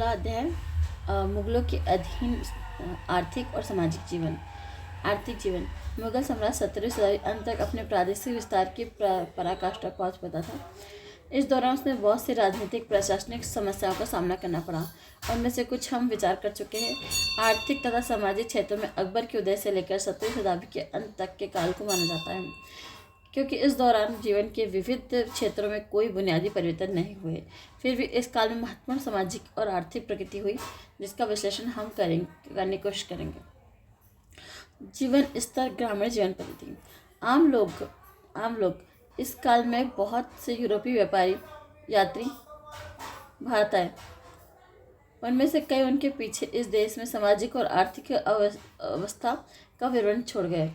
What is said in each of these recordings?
16 अध्याय मुगलों के अधीन आर्थिक और सामाजिक जीवन। आर्थिक जीवन। मुगल सम्राट 17वीं शताब्दी अंत तक अपने प्रादेशिक विस्तार की पराकाष्ठा पहुंच पाता था। इस दौरान उसने बहुत सी राजनीतिक प्रशासनिक समस्याओं का सामना करना पड़ा। उनमें से कुछ हम विचार कर चुके हैं। आर्थिक तथा सामाजिक क्षेत्रों में अकबर के उदय से लेकर 17वीं शताब्दी के अंत तक के काल को माना जाता है, क्योंकि इस दौरान जीवन के विविध क्षेत्रों में कोई बुनियादी परिवर्तन नहीं हुए। फिर भी इस काल में महत्वपूर्ण सामाजिक और आर्थिक प्रगति हुई, जिसका विश्लेषण हम करने की कोशिश करेंगे। जीवन स्तर, ग्रामीण जीवन पद्धति। आम लोग इस काल में बहुत से यूरोपीय व्यापारी यात्री भारत आए। उनमें से कई उनके पीछे इस देश में सामाजिक और आर्थिक अवस्था का विवरण छोड़ गए।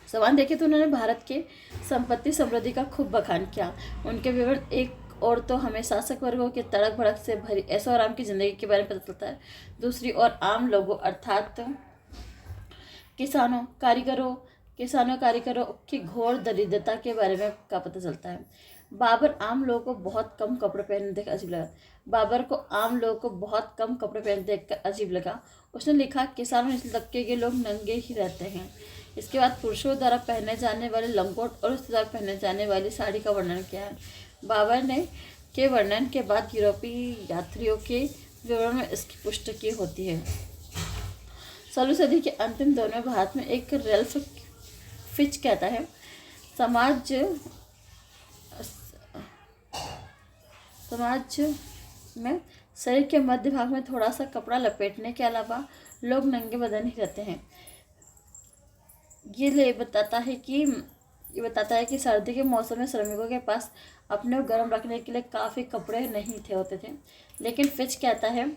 सवाल देखे तो उन्होंने भारत के संपत्ति समृद्धि का खूब बखान किया। उनके विवरण एक और तो हमें शासक वर्गों के तड़क भड़क से भरी ऐशो आराम की जिंदगी के बारे में पता चलता है, दूसरी ओर आम लोगों अर्थात किसानों कारीगरों की घोर दरिद्रता के बारे में का पता चलता है। बाबर को आम लोगों को बहुत कम कपड़े पहनते देखकर अजीब लगा। उसने लिखा, किसानों निचले तबके के लोग नंगे ही रहते हैं। इसके बाद पुरुषों द्वारा पहने जाने वाले लंगोट और स्त्रियों द्वारा पहने जाने वाली साड़ी का वर्णन किया है। बाबर ने के वर्णन के बाद यूरोपीय यात्रियों के विवरण में इसकी पुष्टि होती है। 16वीं सदी के अंतिम दौर में भारत में एक रेल्फ फिच कहता है, समाज में शरीर के मध्य भाग में थोड़ा सा कपड़ा लपेटने के अलावा लोग नंगे बदन ही रहते हैं। ये बताता है कि सर्दी के मौसम में श्रमिकों के पास अपने को गर्म रखने के लिए काफ़ी कपड़े नहीं होते थे। लेकिन फिच कहता है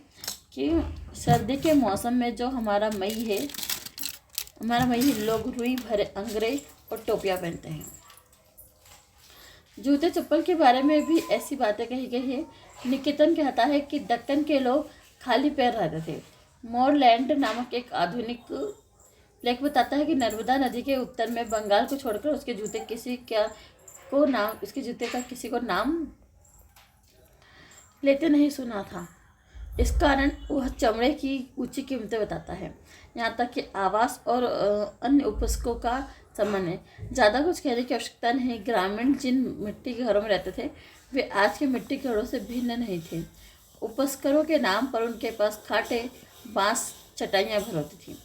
कि सर्दी के मौसम में जो हमारा मई लोग रुई भरे अंगरे और टोपियाँ पहनते हैं। जूते चप्पल के बारे में भी ऐसी बातें कही गई है। निकेतन कहता है कि दक्कन के लोग खाली पैर रहते थे। मोरलैंड नामक एक आधुनिक लेख बताता है कि नर्मदा नदी के उत्तर में बंगाल को छोड़कर उसके जूते का किसी को नाम लेते नहीं सुना था। इस कारण वह चमड़े की ऊंची कीमतें बताता है। यहाँ तक कि आवास और अन्य उपस्कों का संबंध है। ज़्यादा कुछ कहने की आवश्यकता नहीं। ग्रामीण जिन मिट्टी के घरों में रहते थे वे आज के मिट्टी के घरों से भिन्न नहीं थे। उपस्करों के नाम पर उनके पास खाटे, बांस, चटाइयाँ भर होती थी।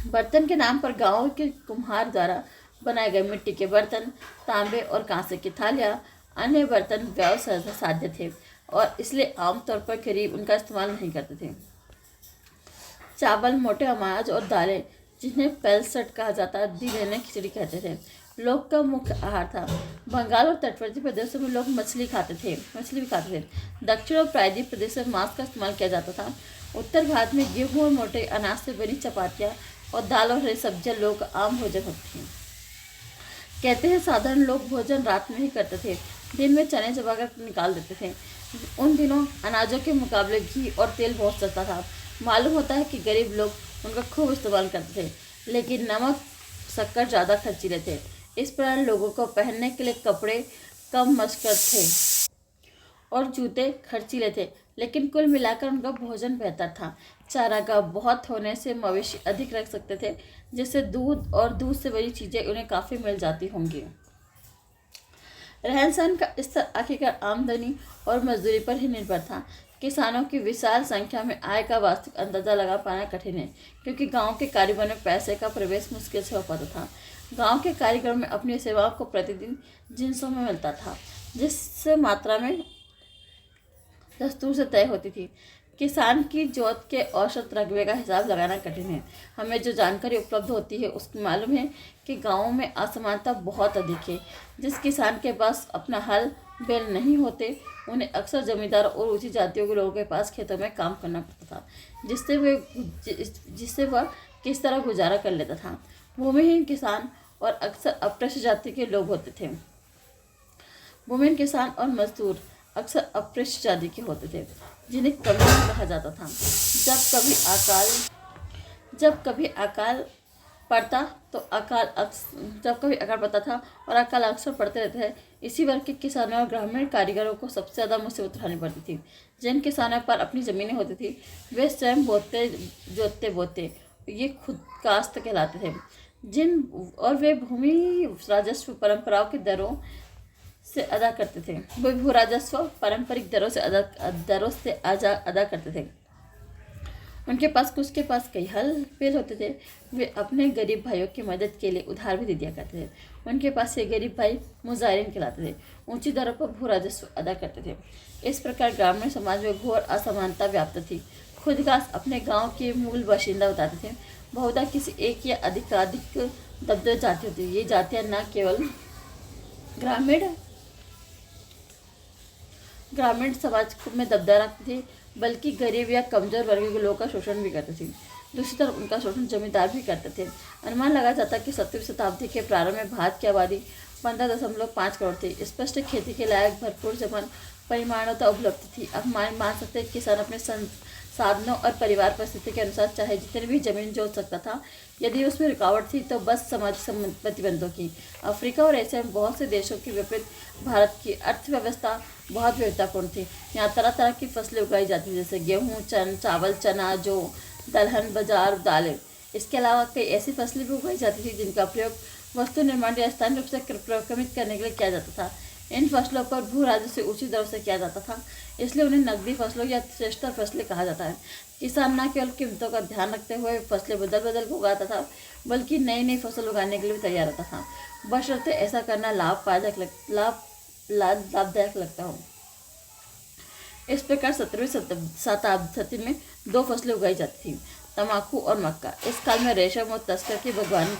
बर्तन के नाम पर गांव के कुम्हार द्वारा बनाए गए मिट्टी के बर्तन, तांबे और कांसे की थालियाँ, अन्य बर्तन व्यवसाय साध्य थे और इसलिए आमतौर पर गरीब उनका इस्तेमाल नहीं करते थे। चावल, मोटे अनाज और दालें, जिन्हें पेलसट कहा जाता, जिन्हें खिचड़ी कहते थे, लोग का मुख्य आहार था। बंगाल और तटवर्ती प्रदेशों में लोग मछली भी खाते थे। दक्षिण और प्रायद्वीप प्रदेशों में मांस का इस्तेमाल किया जाता था। उत्तर भारत में गेहूं और मोटे अनाज से बनी चपातियाँ और दाल और हरी सब्जियाँ लोग आम भोजन होती थी। कहते हैं साधारण लोग भोजन रात में ही करते थे, दिन में चने चबाकर निकाल देते थे। उन दिनों अनाजों के मुकाबले घी और तेल बहुत सस्ता था। मालूम होता है कि गरीब लोग उनका खूब इस्तेमाल करते थे, लेकिन नमक शक्कर ज़्यादा खर्चीले थे। इस प्रकार लोगों को पहनने के लिए कपड़े कम मशक्कत थे और जूते खर्चीले थे, लेकिन कुल मिलाकर उनका भोजन बेहतर था। चारागाह बहुत होने से मवेशी अधिक रख सकते थे, जिससे दूध से बड़ी चीज़ें उन्हें काफ़ी मिल जाती होंगी। रहन सहन का स्तर आखिरकार आमदनी और मजदूरी पर ही निर्भर था। किसानों की विशाल संख्या में आय का वास्तविक अंदाजा लगा पाना कठिन है, क्योंकि गांव के कारीगरों में पैसे का प्रवेश मुश्किल से हो पाता था। गांव के कारीगरों में अपनी सेवाओं को प्रतिदिन जिन्सों में मिलता था, जिस मात्रा में दस्तूर से तय होती थी। किसान की जोत के औसत रकबे का हिसाब लगाना कठिन है। हमें जो जानकारी उपलब्ध होती है उसकी मालूम है कि गाँवों में असमानता बहुत अधिक है। जिस किसान के पास अपना हल बैल नहीं होते, उन्हें अक्सर जमींदार और ऊंची जातियों के लोगों के पास खेतों में काम करना पड़ता था, जिससे वह किस तरह गुजारा कर लेता था। भूमिहीन किसान और अक्सर अप्रश जाति के लोग होते थे। भूमिहीन किसान और मजदूर अक्सर अप्रश जाति के होते थे, जिन्हें कमीन कहा जाता था। जब कभी अकाल पड़ता तो जब कभी अकाल पड़ता था और अकाल अक्सर पड़ते रहते हैं, इसी वर्ग के किसानों और ग्रामीण कारीगरों को सबसे ज़्यादा मुसीबत उठानी पड़ती थी। जिन किसानों पर अपनी ज़मीनें होती थी वे स्वयं जोतते बोते ये खुद काश्त कहलाते थे। और वे भूमि राजस्व परंपराओं की दरों से अदा करते थे। वे भू राजस्व पारंपरिक दरों से अदा करते थे। उनके पास कई हल पेश होते थे। वे अपने गरीब भाइयों की मदद के लिए उधार भी दे दिया करते थे। उनके पास ये गरीब भाई मुजाहिरीन कहलाते थे, ऊंची दरों पर भू राजस्व अदा करते थे। इस प्रकार ग्रामीण समाज में घोर असमानता व्याप्त थी। खुद का अपने गांव के मूल बाशिंदा बताते थे। बहुधा किसी एक या अधिकाधिक दबदबे जाति होती थी। ये जातियाँ न केवल ग्रामीण समाज में दबदबा रखती थी, बल्कि गरीब या कमजोर वर्ग के लोगों का शोषण भी करती थी। दूसरी तरफ उनका शोषण जमींदार भी करते थे। अनुमान लगाया जाता कि 17वीं शताब्दी के प्रारंभ में भारत की आबादी 15.5 करोड़ थी। स्पष्ट खेती के लायक भरपूर जमीन परिमाणता उपलब्ध थी। अब मान सकते किसान अपने साधनों और परिवार परिस्थिति के अनुसार चाहे जितनी भी जमीन जोत सकता था। यदि उसमें रुकावट थी तो बस समाजी प्रतिबंधों की। अफ्रीका और एशिया में बहुत से देशों के विपरीत भारत की अर्थव्यवस्था बहुत विविधतापूर्ण थी। यहाँ तरह तरह की फसलें उगाई जाती थी, जैसे गेहूँ, चावल, चना, जौ, दलहन, बाजार, दालें। इसके अलावा कई ऐसी फसलें भी उगाई जाती थी जिनका प्रयोग वस्तु निर्माण या स्थानीय रूप से प्रक्रमित करने के लिए किया जाता था। इन फसलों पर भू राजस्व उचित दरों से किया जाता था, इसलिए उन्हें नकदी फसलों या श्रेष्ठ फसलें कहा जाता है। किसान न केवल कीमतों का ध्यान रखते हुए फसलें बदल कर उगाता था, बल्कि नई नई फसल उगाने के लिए भी तैयार रहता था, बशर्ते ऐसा करना लाभदायक लगता हो। इस प्रकार 17वीं शताब्दी में 2 फसलें उगाई जाती थी, तंबाकू और मक्का। इस काल में रेशम और तस्कर की बागवानी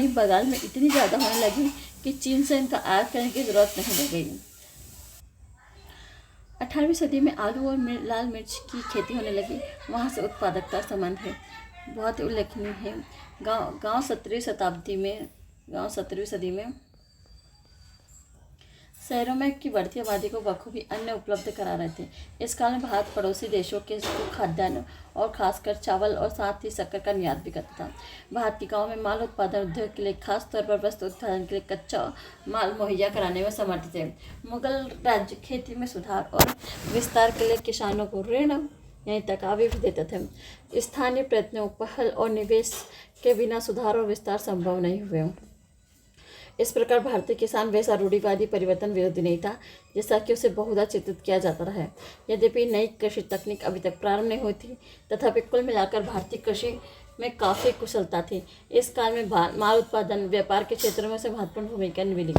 बंगाल में इतनी ज़्यादा होने लगी कि चीन से इनका आयात करने की जरूरत नहीं रह गई। 18वीं सदी में आलू और लाल मिर्च की खेती होने लगी। वहाँ से उत्पादकता संबंध है बहुत ही उल्लेखनीय है। गांव 17वीं सदी में शहरों में की बढ़ती आबादी को बखूबी अन्न उपलब्ध करा रहे थे। इस काल में भारत पड़ोसी देशों के खाद्यान्न और खासकर चावल और साथ ही शक्कर का निर्यात भी करता था। भारत के गाँव में माल उत्पादन उद्योग के लिए खास तौर पर वस्त्र उत्पादन के लिए कच्चा माल मुहैया कराने में समर्थ थे। मुगल राज्य खेती में सुधार और विस्तार के लिए किसानों को ऋण यहीं तक आगे भी देते थे। स्थानीय प्रयत्नों, पहल और निवेश के बिना सुधार और विस्तार संभव नहीं हुए। इस प्रकार भारतीय किसान वैसा रूढ़िवादी परिवर्तन विरोधी नहीं था जैसा कि उसे बहुधा चित्रित किया जाता रहा है। यद्यपि नई कृषि तकनीक अभी तक प्रारंभ नहीं हुई थी, तथापि कुल मिलाकर भारतीय कृषि में काफ़ी कुशलता थी। इस काल में माल उत्पादन, व्यापार के क्षेत्रों में से महत्वपूर्ण भूमिका निभाई।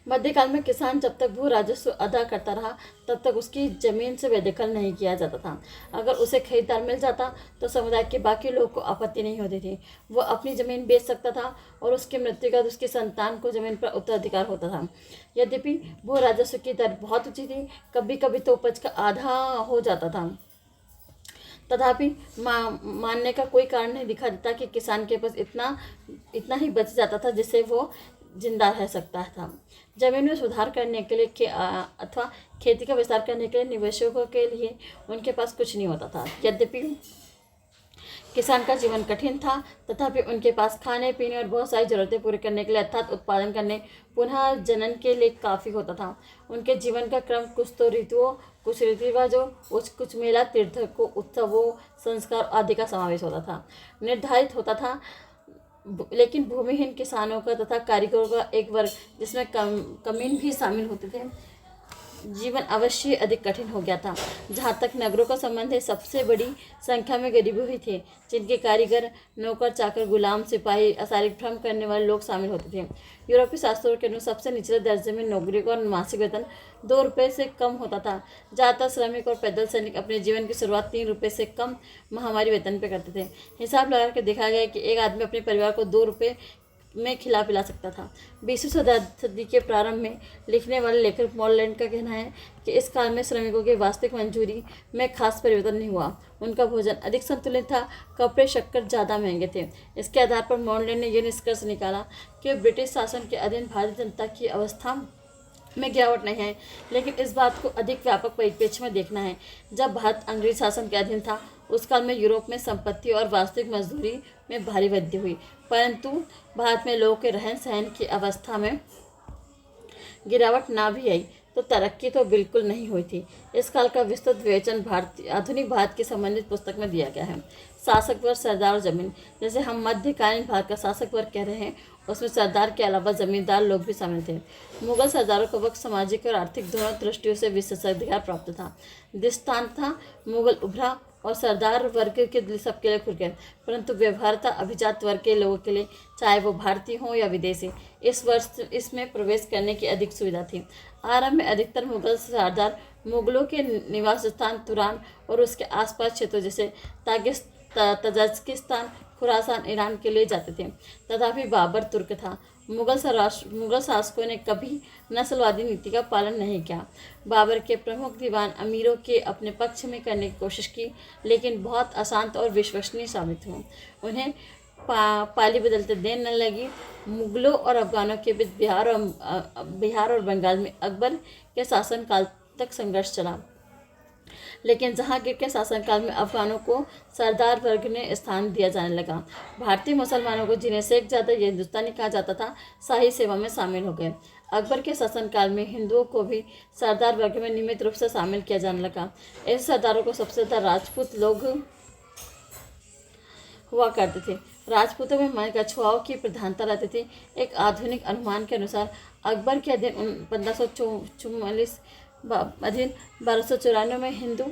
मध्यकाल में किसान जब तक भू राजस्व अदा करता रहा तब तक उसकी ज़मीन से बेदखल नहीं किया जाता था। अगर उसे खरीदार मिल जाता तो समुदाय के बाकी लोगों को आपत्ति नहीं होती थी। वो अपनी ज़मीन बेच सकता था और उसकी मृत्यु के बाद उसकी संतान को ज़मीन पर उत्तराधिकार होता था। यद्यपि भू राजस्व की दर बहुत ऊँची थी, कभी कभी तो उपज का आधा हो जाता था। तथापि मानने का कोई कारण नहीं दिखा देता कि किसान के पास इतना ही बच जाता था जिससे वो जिंदा रह सकता था। जमीन में सुधार करने के लिए अथवा खेती का विस्तार करने के लिए निवेशकों के लिए उनके पास कुछ नहीं होता था। यद्यपि किसान का जीवन कठिन था, तथापि उनके पास खाने पीने और बहुत सारी ज़रूरतें पूरी करने के लिए अर्थात उत्पादन करने, पुनः जनन के लिए काफ़ी होता था। उनके जीवन का क्रम कुछ रीति रिवाजों, कुछ मेला, तीर्थों, उत्सवों, संस्कार आदि का समावेश होता था, निर्धारित होता था। लेकिन भूमिहीन किसानों का तथा कारीगरों का एक वर्ग, जिसमें कमीन भी शामिल होते थे, जीवन अवश्य अधिक कठिन हो गया था। जहाँ तक नगरों का संबंध है, सबसे बड़ी संख्या में गरीब ही थे, जिनके कारीगर, नौकर, चाकर, गुलाम, सिपाही, अशारीरिक श्रम करने वाले लोग शामिल होते थे। यूरोपीय शास्त्रों के अनुसार सबसे निचले दर्जे में नौकरी का मासिक वेतन 2 रुपये से कम होता था। ज़्यादातर श्रमिक और पैदल सैनिक अपने जीवन की शुरुआत 3 रुपये से कम महामारी वेतन पर करते थे। हिसाब लगा कर देखा गया कि एक आदमी अपने परिवार को 2 रुपये में खिला पिला सकता था। 20वीं सदी के प्रारंभ में लिखने वाले लेखक मॉललैंड का कहना है कि इस काल में श्रमिकों की वास्तविक मंजूरी में खास परिवर्तन नहीं हुआ। उनका भोजन अधिक संतुलित था, कपड़े, शक्कर ज़्यादा महंगे थे। इसके आधार पर मॉललैंड ने यह निष्कर्ष निकाला कि ब्रिटिश शासन के अधीन भारतीय जनता की अवस्था में गिरावट नहीं है, लेकिन इस बात को अधिक व्यापक परिप्रेक्ष्य में देखना है। जब भारत अंग्रेज शासन के अधीन था उस काल में यूरोप में संपत्ति और वास्तविक मजदूरी में भारी वृद्धि हुई, परंतु भारत में लोगों के रहन सहन की अवस्था में गिरावट ना भी आई तो तरक्की तो बिल्कुल नहीं हुई थी। इस काल का विस्तृत विवेचन भारतीय आधुनिक भारत की संबंधित पुस्तक में दिया गया है। शासक वर्ग, सरदार और जमीन। जैसे हम मध्यकालीन भारत का शासक वर्ग कह रहे हैं, उसमें सरदार के अलावा जमींदार लोग भी शामिल थे। मुगल सरदारों को वक्त सामाजिक और आर्थिक दोनों दृष्टियों से विशेषाधिकार प्राप्त था। दृष्टांत था मुगल उभरा और सरदार वर्ग के दिल सबके लिए खुल गए, परंतु व्यवहारता अभिजात वर्ग के लोगों के लिए, चाहे वो भारतीय हों या विदेशी, इसमें प्रवेश करने की अधिक सुविधा थी। आरंभ में अधिकतर मुगल सरदार मुगलों के निवास स्थान तुरान और उसके आसपास क्षेत्रों जैसे तजाकिस्तान, खुरासान, ईरान के लिए जाते थे। तथापि बाबर तुर्क था। मुगल शासकों ने कभी नस्लवादी नीति का पालन नहीं किया। बाबर के प्रमुख दीवान अमीरों के अपने पक्ष में करने की कोशिश की, लेकिन बहुत अशांत और विश्वसनीय साबित हुए। उन्हें पाली बदलते देर न लगी। मुगलों और अफगानों के बीच बिहार और बंगाल में अकबर के शासनकाल तक संघर्ष चला, लेकिन जहांगीर के शासनकाल में अफगानों को सरदार वर्ग ने स्थान दिया जाने लगा। भारतीय मुसलमानों को, जिन्हें शेख ज़्यादा या हिंदुस्तानी कहा जाता था, शाही सेवा में शामिल हो गए। अकबर के शासनकाल में हिंदुओं को भी सरदार वर्ग में नियमित रूप से शामिल किया जाने लगा। ऐसे सरदारों को सबसे ज़्यादा राजपूत लोग हुआ करते थे। राजपूतों में कछुआओं की प्रधानता रहती थी। एक आधुनिक अनुमान के अनुसार अकबर के अधीन 1294 में हिंदू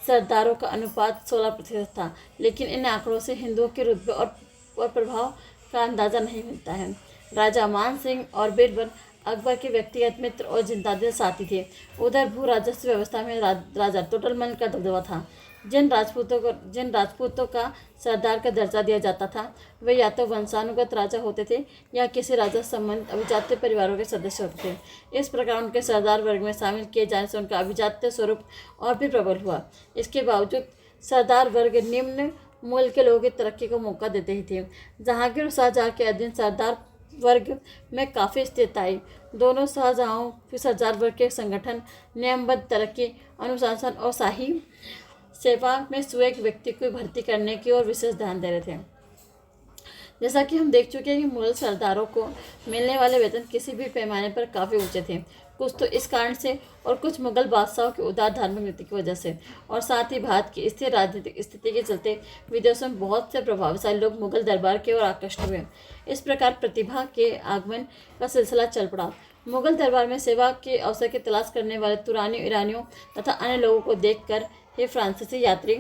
सरदारों का अनुपात 16% था, लेकिन इन आंकड़ों से हिंदुओं के रुतबे और प्रभाव का अंदाज़ा नहीं मिलता है। राजा मान सिंह और बीरबल अकबर के व्यक्तिगत मित्र और जिंदादिल साथी थे। उधर भू राजस्व व्यवस्था में राजा टोडरमल का दबदबा था। जिन राजपूतों का सरदार का दर्जा दिया जाता था, वे या तो वंशानुगत राजा होते थे या किसी राजा संबंधित अभिजात्य परिवारों के सदस्य होते थे। इस प्रकार उनके सरदार वर्ग में शामिल किए जाने से उनका अभिजात्य स्वरूप और भी प्रबल हुआ। इसके बावजूद सरदार वर्ग निम्न मूल के लोगों की तरक्की को मौका देते ही थे। जहांगीर और शाहजहाँ के अधीन सरदार वर्ग में काफ़ी स्थिरता आई। दोनों शाहजहाँों फिर सरदार वर्ग के संगठन, नियमबद्ध तरक्की, अनुशासन और शाही सेवा में स्वयं व्यक्ति को भर्ती करने की ओर विशेष ध्यान दे रहे थे। जैसा कि हम देख चुके हैं कि मुगल सरदारों को मिलने वाले वेतन किसी भी पैमाने पर काफ़ी ऊंचे थे, कुछ तो इस कारण से और कुछ मुगल बादशाहों की उदार धार्मिक नीति की वजह से, और साथ ही भारत की स्थिर राजनीतिक स्थिति के चलते विदेशों में बहुत से प्रभावशाली लोग मुगल दरबार की ओर आकृष्ट हुए। इस प्रकार प्रतिभा के आगमन का सिलसिला चल पड़ा। मुगल दरबार में सेवा के अवसर की तलाश करने वाले तुरानियों, ईरानियों तथा अन्य लोगों को देखकर ये फ्रांसीसी यात्री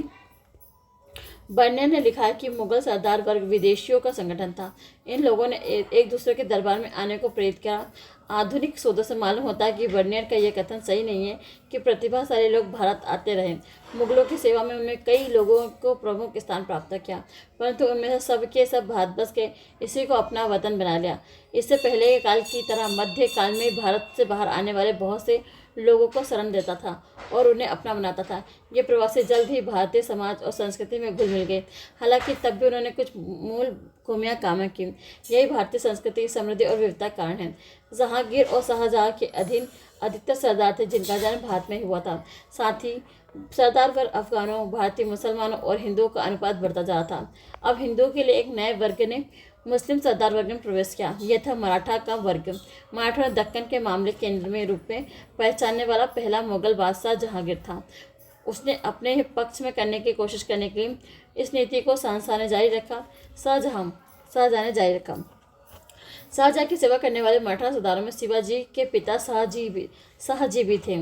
बर्नियर ने लिखा है कि मुगल सरदार वर्ग विदेशियों का संगठन था। इन लोगों ने एक दूसरे के दरबार में आने को प्रेरित किया। आधुनिक शोधों से मालूम होता है कि बर्नियर का यह कथन सही नहीं है कि प्रतिभाशाली लोग भारत आते रहे। मुगलों की सेवा में उन्होंने कई लोगों को प्रमुख स्थान प्राप्त किया, परंतु उनमें से सब के सब भारत बस के इसी को अपना वतन बना लिया। इससे पहले के काल की तरह मध्य काल में भारत से बाहर आने वाले बहुत से लोगों को शरण देता था और उन्हें अपना बनाता था। ये प्रवासी जल्द ही भारतीय समाज और संस्कृति में घुल मिल गए। हालांकि तब भी उन्होंने कुछ मूल खूबियाँ कायम की। यही भारतीय संस्कृति की समृद्धि और विविधता का कारण है। जहांगीर और शाहजहाँ के अधीन अधिकतर सरदार थे जिनका जन्म भारत में हुआ था। साथ ही सरदार वर्ग अफगानों, भारतीय मुसलमानों और हिंदुओं का अनुपात बढ़ता जा रहा था। अब हिंदुओं के लिए एक नए वर्ग ने मुस्लिम सरदार वर्ग में प्रवेश किया। यह था मराठा का वर्ग। मराठा ने दक्कन के मामले केंद्र में रूप में पहचानने वाला पहला मुगल बादशाह जहांगीर था। उसने अपने पक्ष में करने की कोशिश करने की इस नीति को शाहजहाँ ने जारी रखा। शाहजहाँ की सेवा करने वाले मराठा सरदारों में शिवाजी के पिता शाहजी भी थे।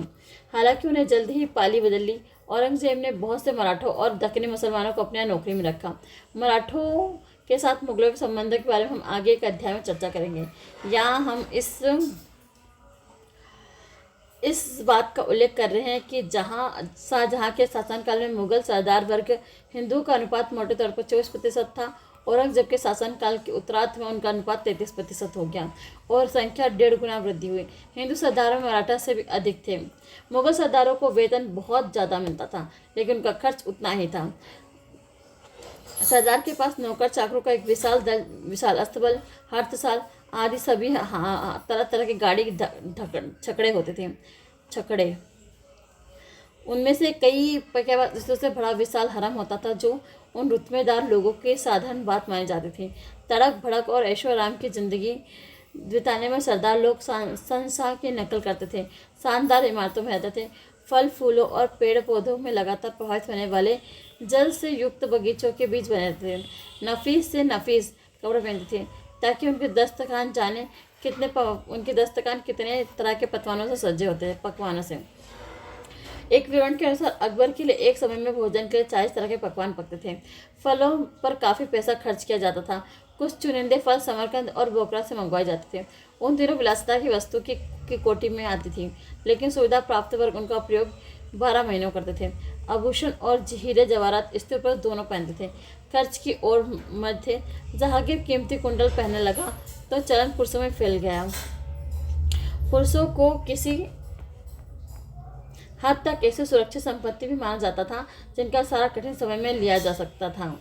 हालांकि उन्हें जल्द ही पाली बदल ली। औरंगजेब ने बहुत से मराठों और दक्कनी मुसलमानों को अपने यहाँ नौकरी में रखा। मराठों के साथ मुगलों के संबंधों के बारे में हम आगे एक अध्याय में चर्चा करेंगे। यहाँ हम इस बात का उल्लेख कर रहे हैं कि शाहजहाँ के शासनकाल में मुगल सरदार वर्ग हिंदुओं का अनुपात मोटे तौर पर 24% था। औरंगजेब के शासनकाल के उत्तरार्ध में उनका अनुपात 33% हो गया और संख्या 1.5 गुना वृद्धि हुई। हिंदू सरदारों में मराठा से भी अधिक थे। मुगल सरदारों को वेतन बहुत ज़्यादा मिलता था, लेकिन उनका खर्च उतना ही था। सरदार के पास नौकर चाकरों का एक विशाल दल, विशाल अस्तबल, हर्षशाल आदि सभी तरह तरह के गाड़ी छकड़े होते थे। उनमें से कई पैकेबाजियों से बड़ा विशाल हरम होता था जो उन रुतबेदार लोगों के साधारण बात मानी जाती थी। तड़क भड़क और ऐशो आराम की जिंदगी बिताने में सरदार लोग संसार की नकल करते थे, शानदार इमारतों में रहते थे, फल फूलों और पेड़ पौधों में लगातार प्रभावित होने वाले जल से युक्त बगीचों के बीच बने रहते थे, नफीस से नफीस कपड़े पहनते थे ताकि उनके दस्तरखान कितने तरह के पकवानों से सजे होते हैं पकवानों से। एक विवरण के अनुसार अकबर के लिए एक समय में भोजन के लिए 40 तरह के पकवान पकते थे। फलों पर काफ़ी पैसा खर्च किया जाता था। कुछ चुनिंदे फल समरकंद और बोकरा से मंगवाए जाते थे। उन दिनों विलासिता की वस्तु की कोटि में आती थी, लेकिन सुविधा प्राप्त वर्ग उनका प्रयोग 12 महीनों करते थे। आभूषण और हीरे जवाहरात स्त्री पर दोनों पहनते थे। खर्च की ओर मध्य जहांगीर कीमती कुंडल पहनने लगा तो चलन पुरुषों में फैल गया। पुरुषों को किसी हद तक ऐसी सुरक्षित संपत्ति भी माना जाता था जिनका सारा कठिन समय में लिया जा सकता था।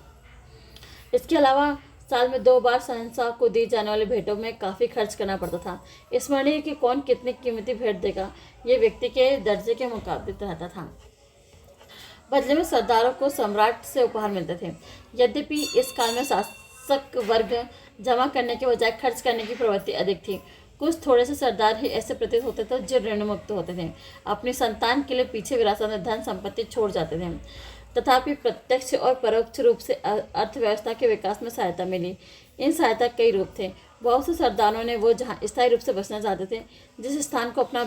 इसके अलावा साल में 2 बार शहंशाह को दी जाने वाली भेंटों में काफ़ी खर्च करना पड़ता था। स्मरणीय कि कौन कितनी कीमती भेंट देगा ये व्यक्ति के दर्जे के मुताबिक रहता था। बदले में सरदारों को सम्राट से उपहार मिलते थे। यद्यपि इस काल में शासक वर्ग जमा करने के बजाय खर्च करने की प्रवृत्ति अधिक थी। कुछ थोड़े से सरदार ही ऐसे प्रतीत होते थे जो ऋण मुक्त होते थे, अपनी संतान के लिए पीछे विरासत में धन संपत्ति छोड़ जाते थे। तथापि प्रत्यक्ष और परोक्ष रूप से अर्थव्यवस्था के विकास में सहायता मिली। इन सहायता कई रूप थे। बहुत से सरदारों ने वो जहाँ स्थायी रूप से बसना चाहते थे, जिस स्थान को अपना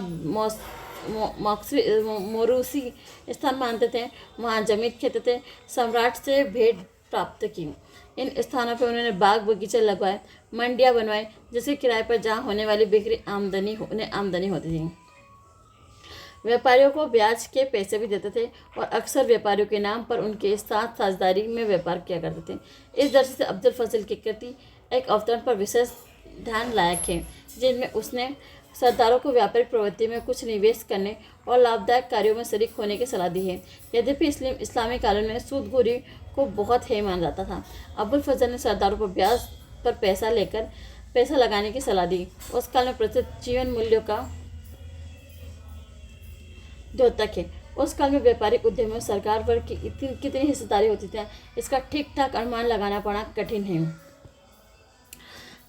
मोरूसी स्थान मानते थे, वहाँ जमीन खरीदते थे, सम्राट से भेंट प्राप्त की। इन स्थानों पर उन्होंने बाग बगीचे लगवाए, मंडियाँ बनवाई, जिसके किराए पर जहाँ होने वाली बिक्री उन्हें आमदनी होती थी। व्यापारियों को ब्याज के पैसे भी देते थे और अक्सर व्यापारियों के नाम पर उनके साथ साझेदारी में व्यापार किया करते थे। इस दृष्टि से अब्दुल फजल की कृति एक अवतरण पर विशेष ध्यान लायक है, जिनमें उसने सरदारों को व्यापारिक प्रवृत्ति में कुछ निवेश करने और लाभदायक कार्यों में शरीक होने की सलाह दी है। यद्यपि इस्लामी कानून में सूदखोरी को बहुत हेय माना जाता था, अब्दुल फजल ने सरदारों पर ब्याज पर पैसा लगाने की सलाह दी। उस काल में प्रचलित जीवन मूल्यों का द्योतक है। उस काल में व्यापारिक उद्यम में सरकार वर्ग की कितनी हिस्सेदारी होती थी, इसका ठीक ठाक अनुमान लगाना पड़ा कठिन है।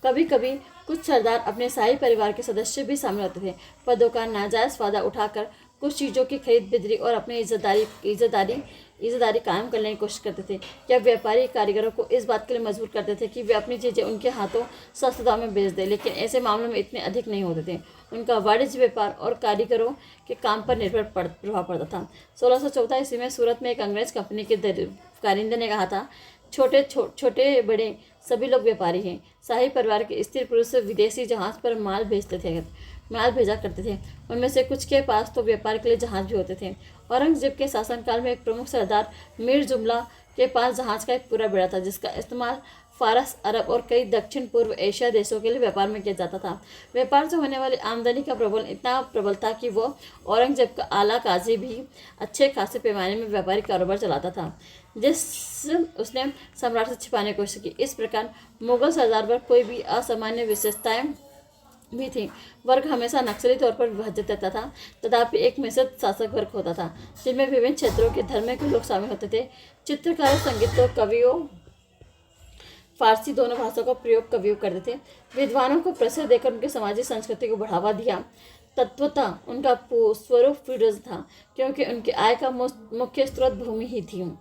कभी कभी कुछ सरदार अपने शाही परिवार के सदस्य भी शामिल होते थे। पदों का नाजायज फायदा उठाकर कुछ चीज़ों की खरीद बिक्री और अपनी इज्जतदारी कायम करने की कोशिश करते थे। या व्यापारी कारीगरों को इस बात के लिए मजबूर करते थे कि वे अपनी चीज़ें उनके हाथों सस्ते दाम में बेच दें, लेकिन ऐसे मामलों में इतने अधिक नहीं होते थे। उनका वाणिज्य व्यापार और कारीगरों के काम पर प्रभाव पड़ता था। 1614 ईस्वी में सूरत में एक अंग्रेज कंपनी के कारिंदे ने कहा था, छोटे बड़े सभी लोग व्यापारी हैं। शाही परिवार के स्त्री पुरुष विदेशी जहाज़ पर माल भेजा करते थे। उनमें से कुछ के पास तो व्यापार के लिए जहाज़ भी होते थे। औरंगजेब के शासनकाल में एक प्रमुख सरदार मीर जुमला के पास जहाज़ का एक पूरा बेड़ा था, जिसका इस्तेमाल फारस, अरब और कई दक्षिण पूर्व एशिया देशों के लिए व्यापार में किया जाता था। व्यापार से होने वाली आमदनी का प्रबल इतना प्रबल था कि वो औरंगजेब का आला काजी भी अच्छे खासे पैमाने में व्यापारिक कारोबार चलाता था, जिस उसने सम्राट से छिपाने की कोशिश की। इस प्रकार मुगल सरदार पर कोई भी असामान्य विशेषताएं भी थी। वर्ग हमेशा नक्सली तौर पर विभाजित रहता था, तथापि एक मिश्रित शासक वर्ग होता था, जिनमें विभिन्न क्षेत्रों के धर्म के लोग शामिल होते थे। चित्रकारों, संगीतों, कवियों, फारसी दोनों भाषाओं का प्रयोग कवियों करते थे। विद्वानों को प्रसिद्ध देकर उनकी सामाजिक संस्कृति को बढ़ावा दिया। तत्वतः उनका स्वरूप फिरोज था, क्योंकि उनकी आय का मुख्य स्रोत भूमि ही थी।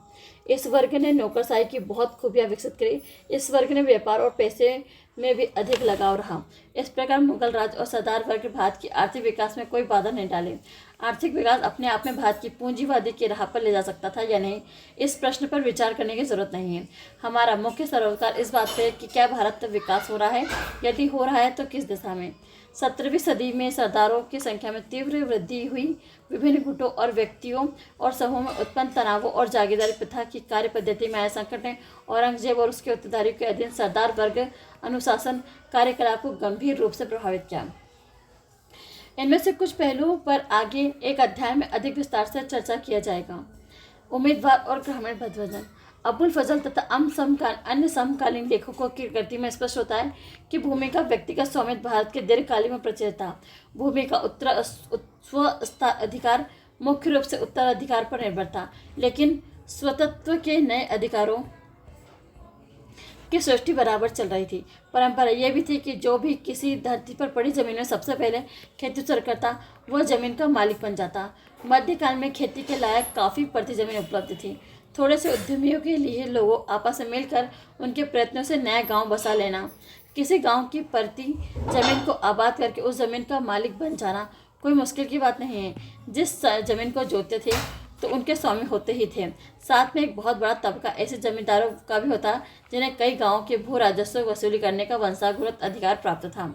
इस वर्ग ने नौकरशाही की बहुत खूबियाँ विकसित करी। इस वर्ग ने व्यापार और पैसे में भी अधिक लगाव रहा। इस प्रकार मुगल राज और सरदार वर्ग भारत की आर्थिक विकास में कोई बाधा नहीं डाले। आर्थिक विकास अपने आप में भारत की पूंजीवादी की राह पर ले जा सकता था या नहीं, इस प्रश्न पर विचार करने की जरूरत नहीं है। हमारा मुख्य सरोकार इस बात पर है कि क्या भारत विकास हो रहा है, यदि हो रहा है तो किस दिशा में। 17वीं सदी में सरदारों की संख्या में तीव्र वृद्धि हुई। विभिन्न गुटों और व्यक्तियों और समूहों में उत्पन्न तनावों और जागीरदारी प्रथा की कार्य पद्धति में आए संकट ने औरंगजेब और उसके उत्तरदारियों के अधीन सरदार वर्ग अनुशासन कार्यकलाप को गंभीर रूप से प्रभावित किया। इनमें से कुछ पहलुओं पर आगे एक अध्याय में अधिक विस्तार से चर्चा किया जाएगा। उम्मीदवार और ग्रामीण बदवजन। अबुल फजल तथा अन्य समकालीन लेखकों की कृति में स्पष्ट होता है कि भूमि का व्यक्तिगत स्वामित्व भारत के दीर्घकालीन में प्रचलित था। भूमि का स्व अधिकार मुख्य रूप से उत्तराधिकार पर निर्भर था, लेकिन स्वतंत्र के नए अधिकारों की सृष्टि बराबर चल रही थी। परंपरा यह भी थी कि जो भी किसी धरती पर पड़ी जमीन में सबसे पहले खेती करता वह जमीन का मालिक बन जाता। मध्यकाल में खेती के लायक काफ़ी प्रति जमीन उपलब्ध थी। थोड़े से उद्यमियों के लिए लोगों आपस में मिलकर उनके प्रयत्नों से नया गांव बसा लेना, किसी गांव की प्रति जमीन को आबाद करके उस जमीन का मालिक बन जाना कोई मुश्किल की बात नहीं है। जिस जमीन को जोतते थे तो उनके स्वामी होते ही थे। साथ में एक बहुत बड़ा तबका ऐसे जमींदारों का भी होता जिन्हें कई गांवों के भू राजस्व वसूली करने का वंशानुगत अधिकार प्राप्त था।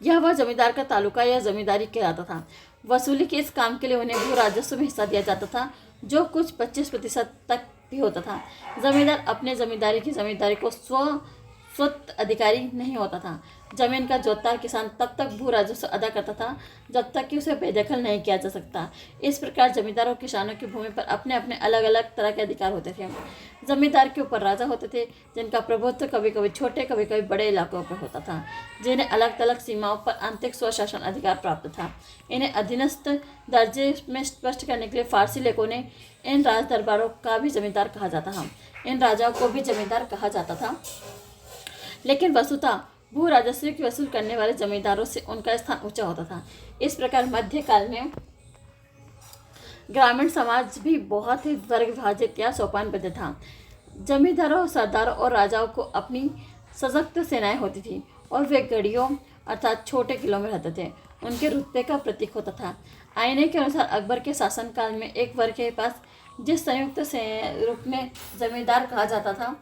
यह वह जमींदार का तालुका या जमींदारी कहलाता था। वसूली के इस काम के लिए उन्हें भू राजस्व में हिस्सा दिया जाता था, जो कुछ 25% तक भी होता था। जमींदार अपने जमींदारी की जमींदारी को स्वत अधिकारी नहीं होता था। जमीन का जोतदार किसान तब तक भू राजस्व अदा करता था जब तक कि उसे बेदखल नहीं किया जा सकता। इस प्रकार जमींदार और किसानों की भूमि पर अपने अपने अलग अलग तरह के अधिकार होते थे। जमींदार के ऊपर राजा होते थे, जिनका प्रभुत्व कभी कभी छोटे कभी कभी बड़े इलाकों पर होता था, जिन्हें अलग अलग सीमाओं पर आंतरिक स्वशासन अधिकार प्राप्त था। इन्हें अधीनस्थ दर्जे में स्पष्ट करने के लिए फारसी लेखों ने इन राज दरबारों का भी जमींदार कहा जाता था। इन राजाओं को भी जमींदार कहा जाता था, लेकिन वस्तुतः भू राजस्व की वसूल करने वाले जमींदारों से उनका स्थान ऊंचा होता था। इस प्रकार मध्यकाल में ग्रामीण समाज भी बहुत ही वर्ग विभाजित या सोपानबद्ध था। जमींदारों, सरदारों और राजाओं को अपनी सशक्त सेनाएं होती थी और वे गढ़ियों अर्थात छोटे किलों में रहते थे। उनके रुतबे का प्रतीक होता था। आईने के अनुसार अकबर के शासनकाल में एक वर्ग के पास जिस संयुक्त से रूप में जमींदार कहा जाता था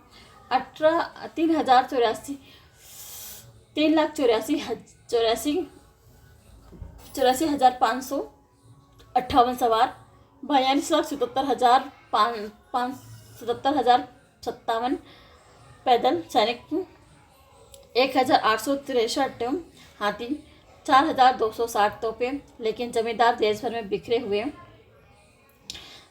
3,84,558 सवार, 42,77,557 पैदल सैनिक, 1,863 हाथी, 4,260 तोपें। लेकिन जमींदार देश भर में बिखरे हुए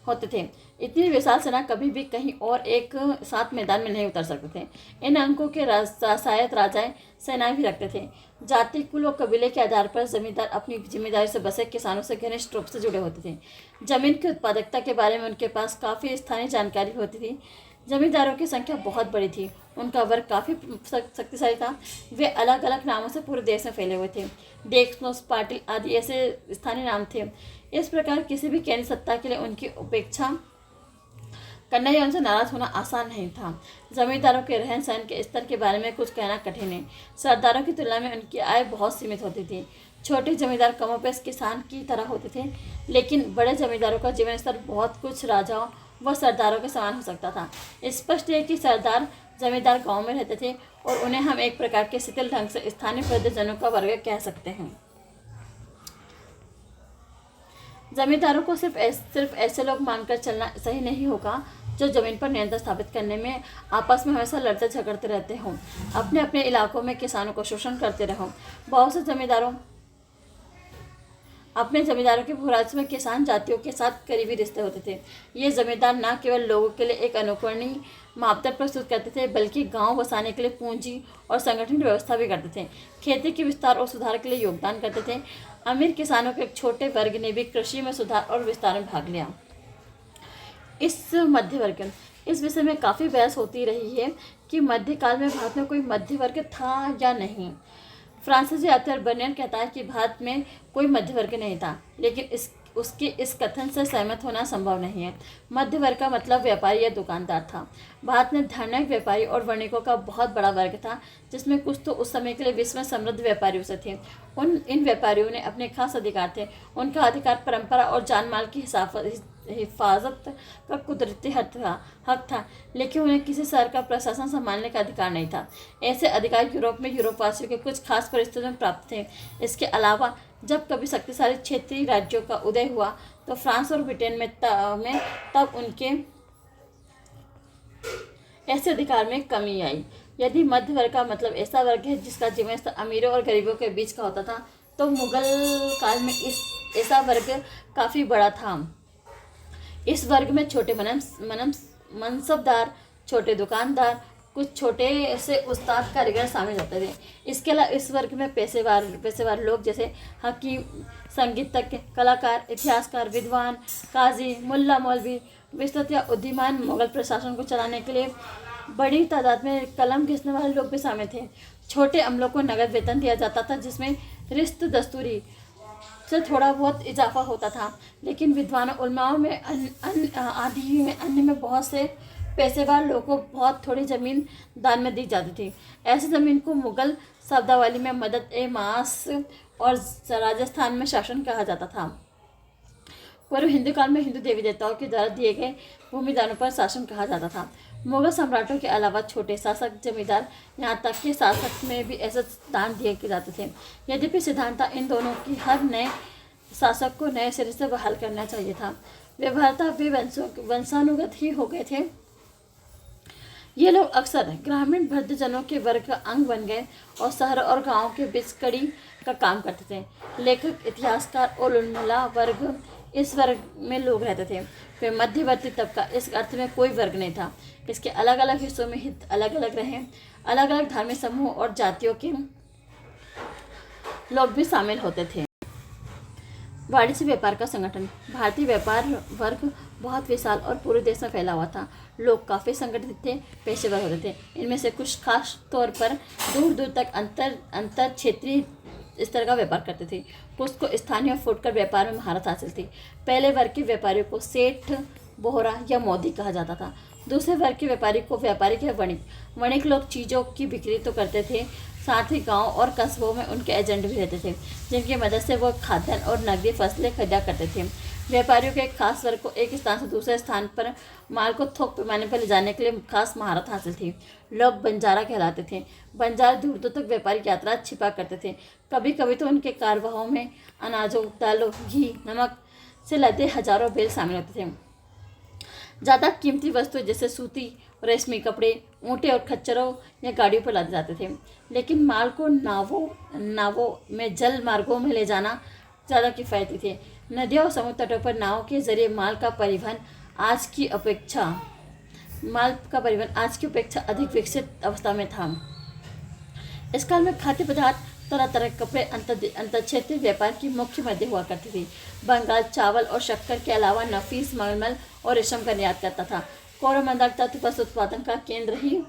होते थे। इतनी विशाल सेना कभी भी कहीं और एक साथ मैदान में नहीं उतर सकते थे। इन अंकों के शायद राजाएं सेनाएं भी रखते थे। जाति, कुल और कबीले के आधार पर जमींदार अपनी जिम्मेदारी से बसे किसानों से घनिष्ठ रूप से जुड़े होते थे। जमीन की उत्पादकता के बारे में उनके पास काफ़ी स्थानीय जानकारी होती थी। जमींदारों की संख्या बहुत बड़ी थी, उनका वर्ग काफ़ी शक्तिशाली था। वे अलग अलग नामों से पूरे देश में फैले हुए थे। देशमुख, पाटिल आदि ऐसे स्थानीय नाम थे। इस प्रकार किसी भी केंद्रीय सत्ता के लिए उनकी उपेक्षा करना या उनसे नाराज होना आसान नहीं था। जमींदारों के रहन सहन के स्तर के बारे में कुछ कहना कठिन है। सरदारों की तुलना में उनकी आय बहुत सीमित होती थी। छोटे जमींदार कमोबेश किसान की तरह होते थे, लेकिन बड़े जमींदारों का जीवन स्तर बहुत कुछ राजाओं व सरदारों के समान हो सकता था। स्पष्ट है कि सरदार जमींदार गाँव में रहते थे और उन्हें हम एक प्रकार के शिथिल ढंग से स्थानीय प्रजाजनों का वर्ग कह सकते हैं। जमींदारों को सिर्फ ऐसे लोग मानकर चलना सही नहीं होगा जो जमीन पर नियंत्रण स्थापित करने में आपस में हमेशा लड़ते झगड़ते रहते हों, अपने अपने इलाकों में किसानों को शोषण करते रहो। बहुत से जमींदारों अपने जमींदारों के भूराजस्व में किसान जातियों के साथ करीबी रिश्ते होते थे। ये जमींदार न केवल लोगों के लिए एक अनुकरणीय मापदंड प्रस्तुत करते थे, बल्कि गांव बसाने के लिए पूंजी और संगठन व्यवस्था भी करते थे। खेती के विस्तार और सुधार के लिए योगदान करते थे। अमीर किसानों के एक छोटे वर्ग ने भी कृषि में सुधार और विस्तार में भाग लिया। इस विषय में काफ़ी बहस होती रही है कि मध्यकाल में भारत में कोई मध्य वर्ग था या नहीं। फ्रांसीसी अर्थशास्त्री बर्नियर कहता है कि भारत में कोई मध्य वर्ग नहीं था, लेकिन उसके इस कथन से सहमत होना संभव नहीं है। मध्य वर्ग का मतलब व्यापारी या दुकानदार था। भारत में धनिक व्यापारी और वणिकों का बहुत बड़ा वर्ग था, जिसमें कुछ तो उस समय के लिए विश्व में समृद्ध व्यापारियों से थे। इन व्यापारियों ने अपने खास अधिकार थे। उनका अधिकार परंपरा और जान माल की हिफाजत का कुदरती हक था, लेकिन उन्हें किसी शहर का प्रशासन संभालने का अधिकार नहीं था। ऐसे अधिकार यूरोप में यूरोपवासियों के कुछ खास परिस्थितियों में प्राप्त थे। इसके अलावा जब कभी शक्तिशाली क्षेत्रीय राज्यों का उदय हुआ तो फ्रांस और ब्रिटेन में तब उनके ऐसे अधिकार में कमी आई। यदि मध्य वर्ग का मतलब ऐसा वर्ग है जिसका जीवन स्तर अमीरों और गरीबों के बीच का होता था, तो मुगल काल में ऐसा वर्ग काफ़ी बड़ा था। इस वर्ग में छोटे मनसबदार, छोटे दुकानदार, कुछ छोटे से उस्ताद कारीगर शामिल होते थे। इसके अलावा इस वर्ग में पेशेवर लोग जैसे हकीम, संगीतज्ञ, कलाकार, इतिहासकार, विद्वान, काजी, मुल्ला, मौलवी, विस्तृत या उद्यमान मुगल प्रशासन को चलाने के लिए बड़ी तादाद में कलम घिसने वाले लोग भी शामिल थे। छोटे अमलों को नगद वेतन दिया जाता था, जिसमें रिश्त दस्तूरी से थोड़ा बहुत इजाफा होता था, लेकिन विद्वानों, उलमाओं में अन्य में बहुत से पेशेवर लोगों को बहुत थोड़ी ज़मीन दान में दी जाती थी। ऐसी ज़मीन को मुगल शब्दावली में मदद ए मास और राजस्थान में शासन कहा जाता था। पूर्व हिंदू काल में हिंदू देवी देवताओं के द्वारा दिए गए भूमिदानों पर शासन कहा जाता था। मुगल सम्राटों के अलावा छोटे शासक, जमींदार, यहाँ तक कि शासक में भी ऐसे दान दिए जाते थे। यद्यपि सिद्धांत था इन दोनों की हर नए शासक को नए सिरे से बहाल करना चाहिए था। व्यवहारता वे वंशानुगत ही हो गए थे। ये लोग अक्सर ग्रामीण वृद्धजनों के वर्ग का अंग बन गए और शहर और गांवों के बीच कड़ी का काम करते थे। लेखक, इतिहासकार और उलमा वर्ग इस वर्ग में लोग रहते थे। फिर मध्यवर्ती तबका, इस अर्थ में कोई वर्ग नहीं था। इसके अलग अलग हिस्सों में हित अलग अलग रहे। अलग अलग धार्मिक समूह और जातियों के लोग भी शामिल होते थे। वाणिज्य व्यापार का संगठन। भारतीय व्यापार वर्ग बहुत विशाल और पूरे देश में फैला हुआ था। लोग काफ़ी संगठित थे, पेशेवर होते थे। इनमें से कुछ खास तौर पर दूर दूर तक अंतर क्षेत्रीय स्तर का व्यापार करते थे। कुछ को स्थानीय फुटकर व्यापार में महारत हासिल थी। पहले वर्ग के व्यापारियों को सेठ, बोहरा या मोदी कहा जाता था। दूसरे वर्ग के व्यापारी को व्यापारी या वणिक लोग चीज़ों की बिक्री तो करते थे, साथ ही गांव और कस्बों में उनके एजेंट भी रहते थे, जिनकी मदद से वो खाद्यान्न और नकदी फसलें खरीदा करते थे। व्यापारियों के एक खास वर्ग को एक स्थान से दूसरे स्थान पर माल को थोक पैमाने पर ले जाने के लिए खास महारत हासिल थी। लोग बंजारा कहलाते थे। बंजारा दूर दूर तक व्यापारिक यात्रा छिपा करते थे। कभी कभी तो उनके कारवाहों में अनाजों, दालों, घी, नमक से लदे हजारों बैल शामिल होते थे। ज़्यादा कीमती वस्तुएं जैसे सूती, रेशमी कपड़े, ऊँटे और खच्चरों या गाड़ियों पर लादे जाते थे। लेकिन माल को नावों में जल मार्गों में ले जाना ज़्यादा किफ़ायती थे। नदियों और समुद्र तटों पर नावों के जरिए माल का परिवहन आज की अपेक्षा अधिक विकसित अवस्था में था। इस काल में खाद्य पदार्थ, तरह तरह के कपड़े अंतर क्षेत्रीय व्यापार की मुख्य मध्य हुआ करती थी। बंगाल चावल और शक्कर के अलावा नफीस मलमल और रेशम का निर्यात करता था। कोरोमंडल तट वस्त्र उत्पादन का केंद्र ही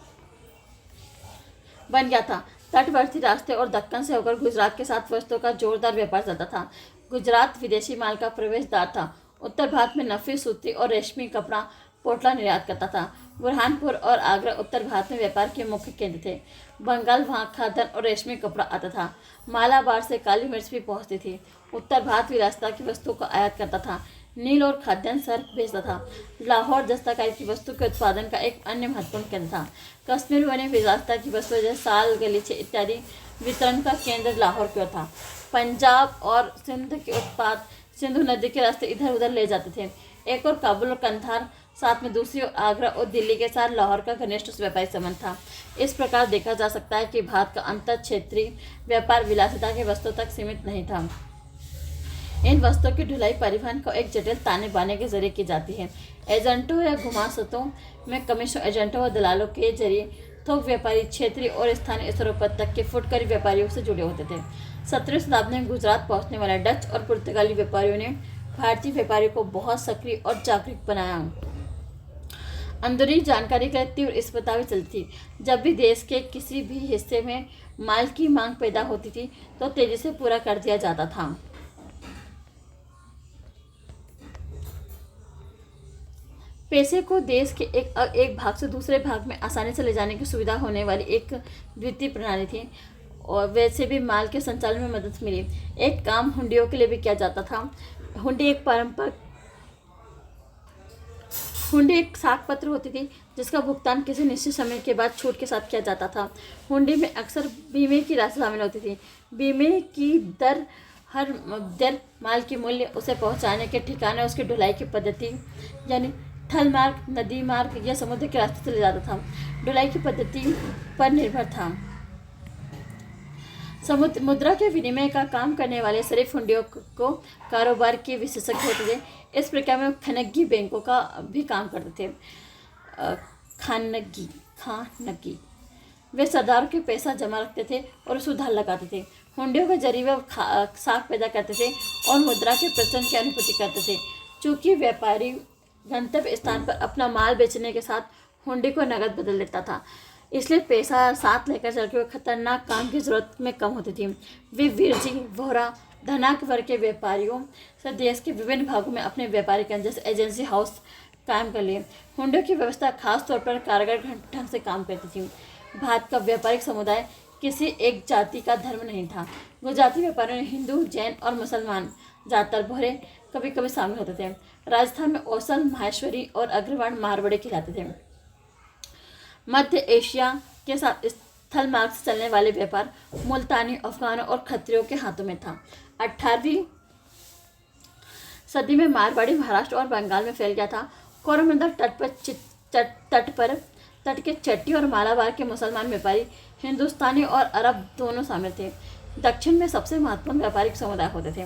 बन गया था। तटवर्ती रास्ते और दक्कन से होकर गुजरात के साथ वस्तुओं का जोरदार व्यापार चलता था। गुजरात विदेशी माल का प्रवेशद्वार था। उत्तर भारत में नफीस सूती और रेशमी कपड़ा पोटला निर्यात करता था। बुरहानपुर और आगरा उत्तर भारत में व्यापार के मुख्य केंद्र थे। बंगाल वहाँ खाद्यान्न और रेशमी कपड़ा आता था। मालाबार से काली मिर्च भी पहुँचती थी। उत्तर भारत विरासत की वस्तुओं को आयात करता था। नील और खाद्यान्न सर्फ भेजता था। लाहौर दस्तकारी की वस्तु के उत्पादन का एक अन्य महत्वपूर्ण केंद्र था। कश्मीर बने विरासत की वस्तुएं जैसे साल, गलीचे इत्यादि वितरण का केंद्र लाहौर की ओर था। पंजाब और सिंध के उत्पाद सिंधु नदी के रास्ते इधर उधर ले जाते थे। एक और काबुल और कंधार, साथ में दूसरी ओर आगरा और दिल्ली के साथ लाहौर का घनिष्ठ व्यापारिक संबंध था। इस प्रकार देखा जा सकता है कि भारत का अंतर क्षेत्रीय व्यापार विलासिता के वस्तुओं तक सीमित नहीं था। इन वस्तुओं की ढुलाई परिवहन को एक जटिल ताने बाने के जरिए की जाती है। एजेंटों या घुमासतों में कमीशन एजेंटों और दलालों के जरिए थोक व्यापारी क्षेत्रीय और स्थानीय स्तरों पर तक के फुटकरी व्यापारियों से जुड़े होते थे। 17वीं शताब्दी में गुजरात पहुंचने वाले डच और पुर्तगाली व्यापारियों ने भारतीय व्यापारियों को बहुत सक्रिय और जागरूक बनाया। अंदरूनी जानकारी का तीव्र इस प्रतावी चलती थी। जब भी देश के किसी भी हिस्से में माल की मांग पैदा होती थी तो तेजी से पूरा कर दिया जाता था। पैसे को देश के एक भाग से दूसरे भाग में आसानी से ले जाने की सुविधा होने वाली एक द्वितीय प्रणाली थी, और वैसे भी माल के संचालन में मदद मिली। एक काम हुंडियों के लिए भी किया जाता था। हुंडी एक साख पत्र होती थी जिसका भुगतान किसी निश्चित समय के बाद छूट के साथ किया जाता था। हुंडी में अक्सर बीमे की राशि शामिल होती थी। बीमे की दर माल की मूल्य, उसे पहुंचाने के ठिकाने, उसकी ढुलाई की पद्धति यानी थल मार्ग, नदी मार्ग या समुद्र के रास्ते से ले जाता था, ढुलाई की पद्धति पर निर्भर था। मुद्रा के विनिमय का काम करने वाले शरीफ हुंडियों को कारोबार के विशेषज्ञ होते थे। इस प्रकार में खानगी बैंकों का भी काम करते थे। खां नकी। वे सरदारों के पैसा जमा रखते थे और उसे उधार लगाते थे। हुंडियों के जरिए वे साख पैदा करते थे और मुद्रा के प्रचलन की अनुमति करते थे। चूंकि व्यापारी गंतव्य स्थान पर अपना माल बेचने के साथ हुंडी को नकद बदल देता था, इसलिए पैसा साथ लेकर चल के वे खतरनाक काम की जरूरत में कम होती थी। वे वीरजी, वोहरा, धनाक वर्ग के व्यापारियों से देश के विभिन्न भागों में अपने व्यापारिक जैसे एजेंसी हाउस कायम कर लिए। हुंडियों की व्यवस्था खास तौर पर कारगर ढंग से काम करती थी। भारत का व्यापारिक समुदाय किसी एक जाति का धर्म नहीं था। गुजराती व्यापारियों में हिंदू, जैन और मुसलमान ज्यादातर भोरे कभी कभी शामिल होते थे। राजस्थान में औसल, माहेश्वरी और अग्रवाण मारवाड़ी कहलाते थे। मध्य एशिया के साथ स्थल मार्ग से चलने वाले व्यापार मुल्तानी, अफगानों और खत्रियों के हाथों में था। 18वीं सदी में मारवाड़ी महाराष्ट्र और बंगाल में फैल गया था। कोरोमंडल तट के चट्टी और मालाबार के मुसलमान व्यापारी हिंदुस्तानी और अरब दोनों शामिल थे। दक्षिण में सबसे महत्वपूर्ण व्यापारिक समुदाय होते थे।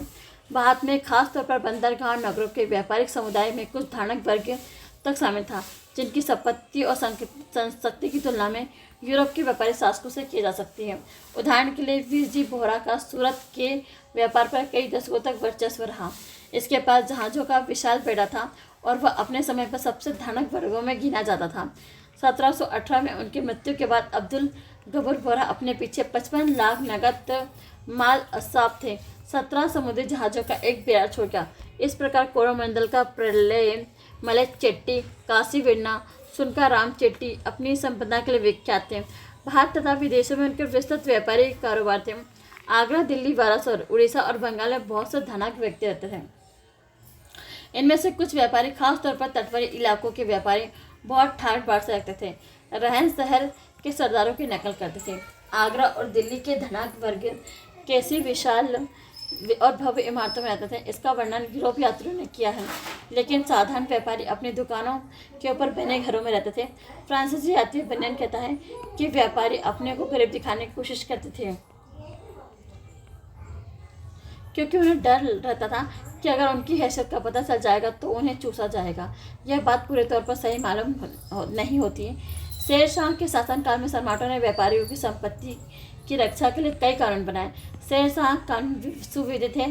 भारत में खासतौर पर बंदरगाह नगरों के व्यापारिक समुदाय में कुछ धानक वर्ग तक शामिल था, जिनकी संपत्ति और संस्कृति की तुलना में यूरोप के व्यापारी शासकों से की जा सकती है। उदाहरण के लिए वीरजी बोहरा का सूरत के व्यापार पर कई दशकों तक वर्चस्व रहा। इसके पास जहाज़ों का विशाल बेड़ा था और वह अपने समय पर सबसे धनक वर्गों में गिना जाता था। 1718 में उनकी मृत्यु के बाद अब्दुल गफूर बोहरा अपने पीछे 55 लाख नगद माल असाब थे। 17 समुद्री जहाज़ों का एक बेड़ा छोड़ गया। इस प्रकार कोरोमंडल का प्रलय मलय चेट्टी, काशी विरना, सुनकाराम चेट्टी अपनी संपदा के लिए विख्यात थे। भारत तथा विदेशों में उनके विस्तृत व्यापारी कारोबार थे। आगरा, दिल्ली, वाराणसी, उड़ीसा और बंगाल में बहुत से धनाढ्य व्यक्ति रहते थे। इनमें से कुछ व्यापारी खासतौर पर तटवर्ती इलाकों के व्यापारी बहुत ठाठ बाट से रखते थे। रहन सहन के सरदारों की नकल करते थे। आगरा और दिल्ली के धनाढ्य वर्ग कैसी विशाल और भव्य इमारतों में रहते थे, इसका वर्णन यूरोप यात्रियों ने किया है, लेकिन साधारण व्यापारी अपनी दुकानों के ऊपर बने घरों में रहते थे। फ्रांसीसी यात्री बनियन कहता है कि व्यापारी अपने को गरीब दिखाने की कोशिश करते थे, क्योंकि उन्हें डर रहता था कि अगर उनकी हैसियत का पता चल जाएगा तो उन्हें चूसा जाएगा। यह बात पूरे तौर पर सही मालूम नहीं होती। शेर शाह के शासनकाल में सम्राटों ने व्यापारियों की संपत्ति की रक्षा के लिए कई कानून बनाए। शेर शाह कानून सुविदित थे।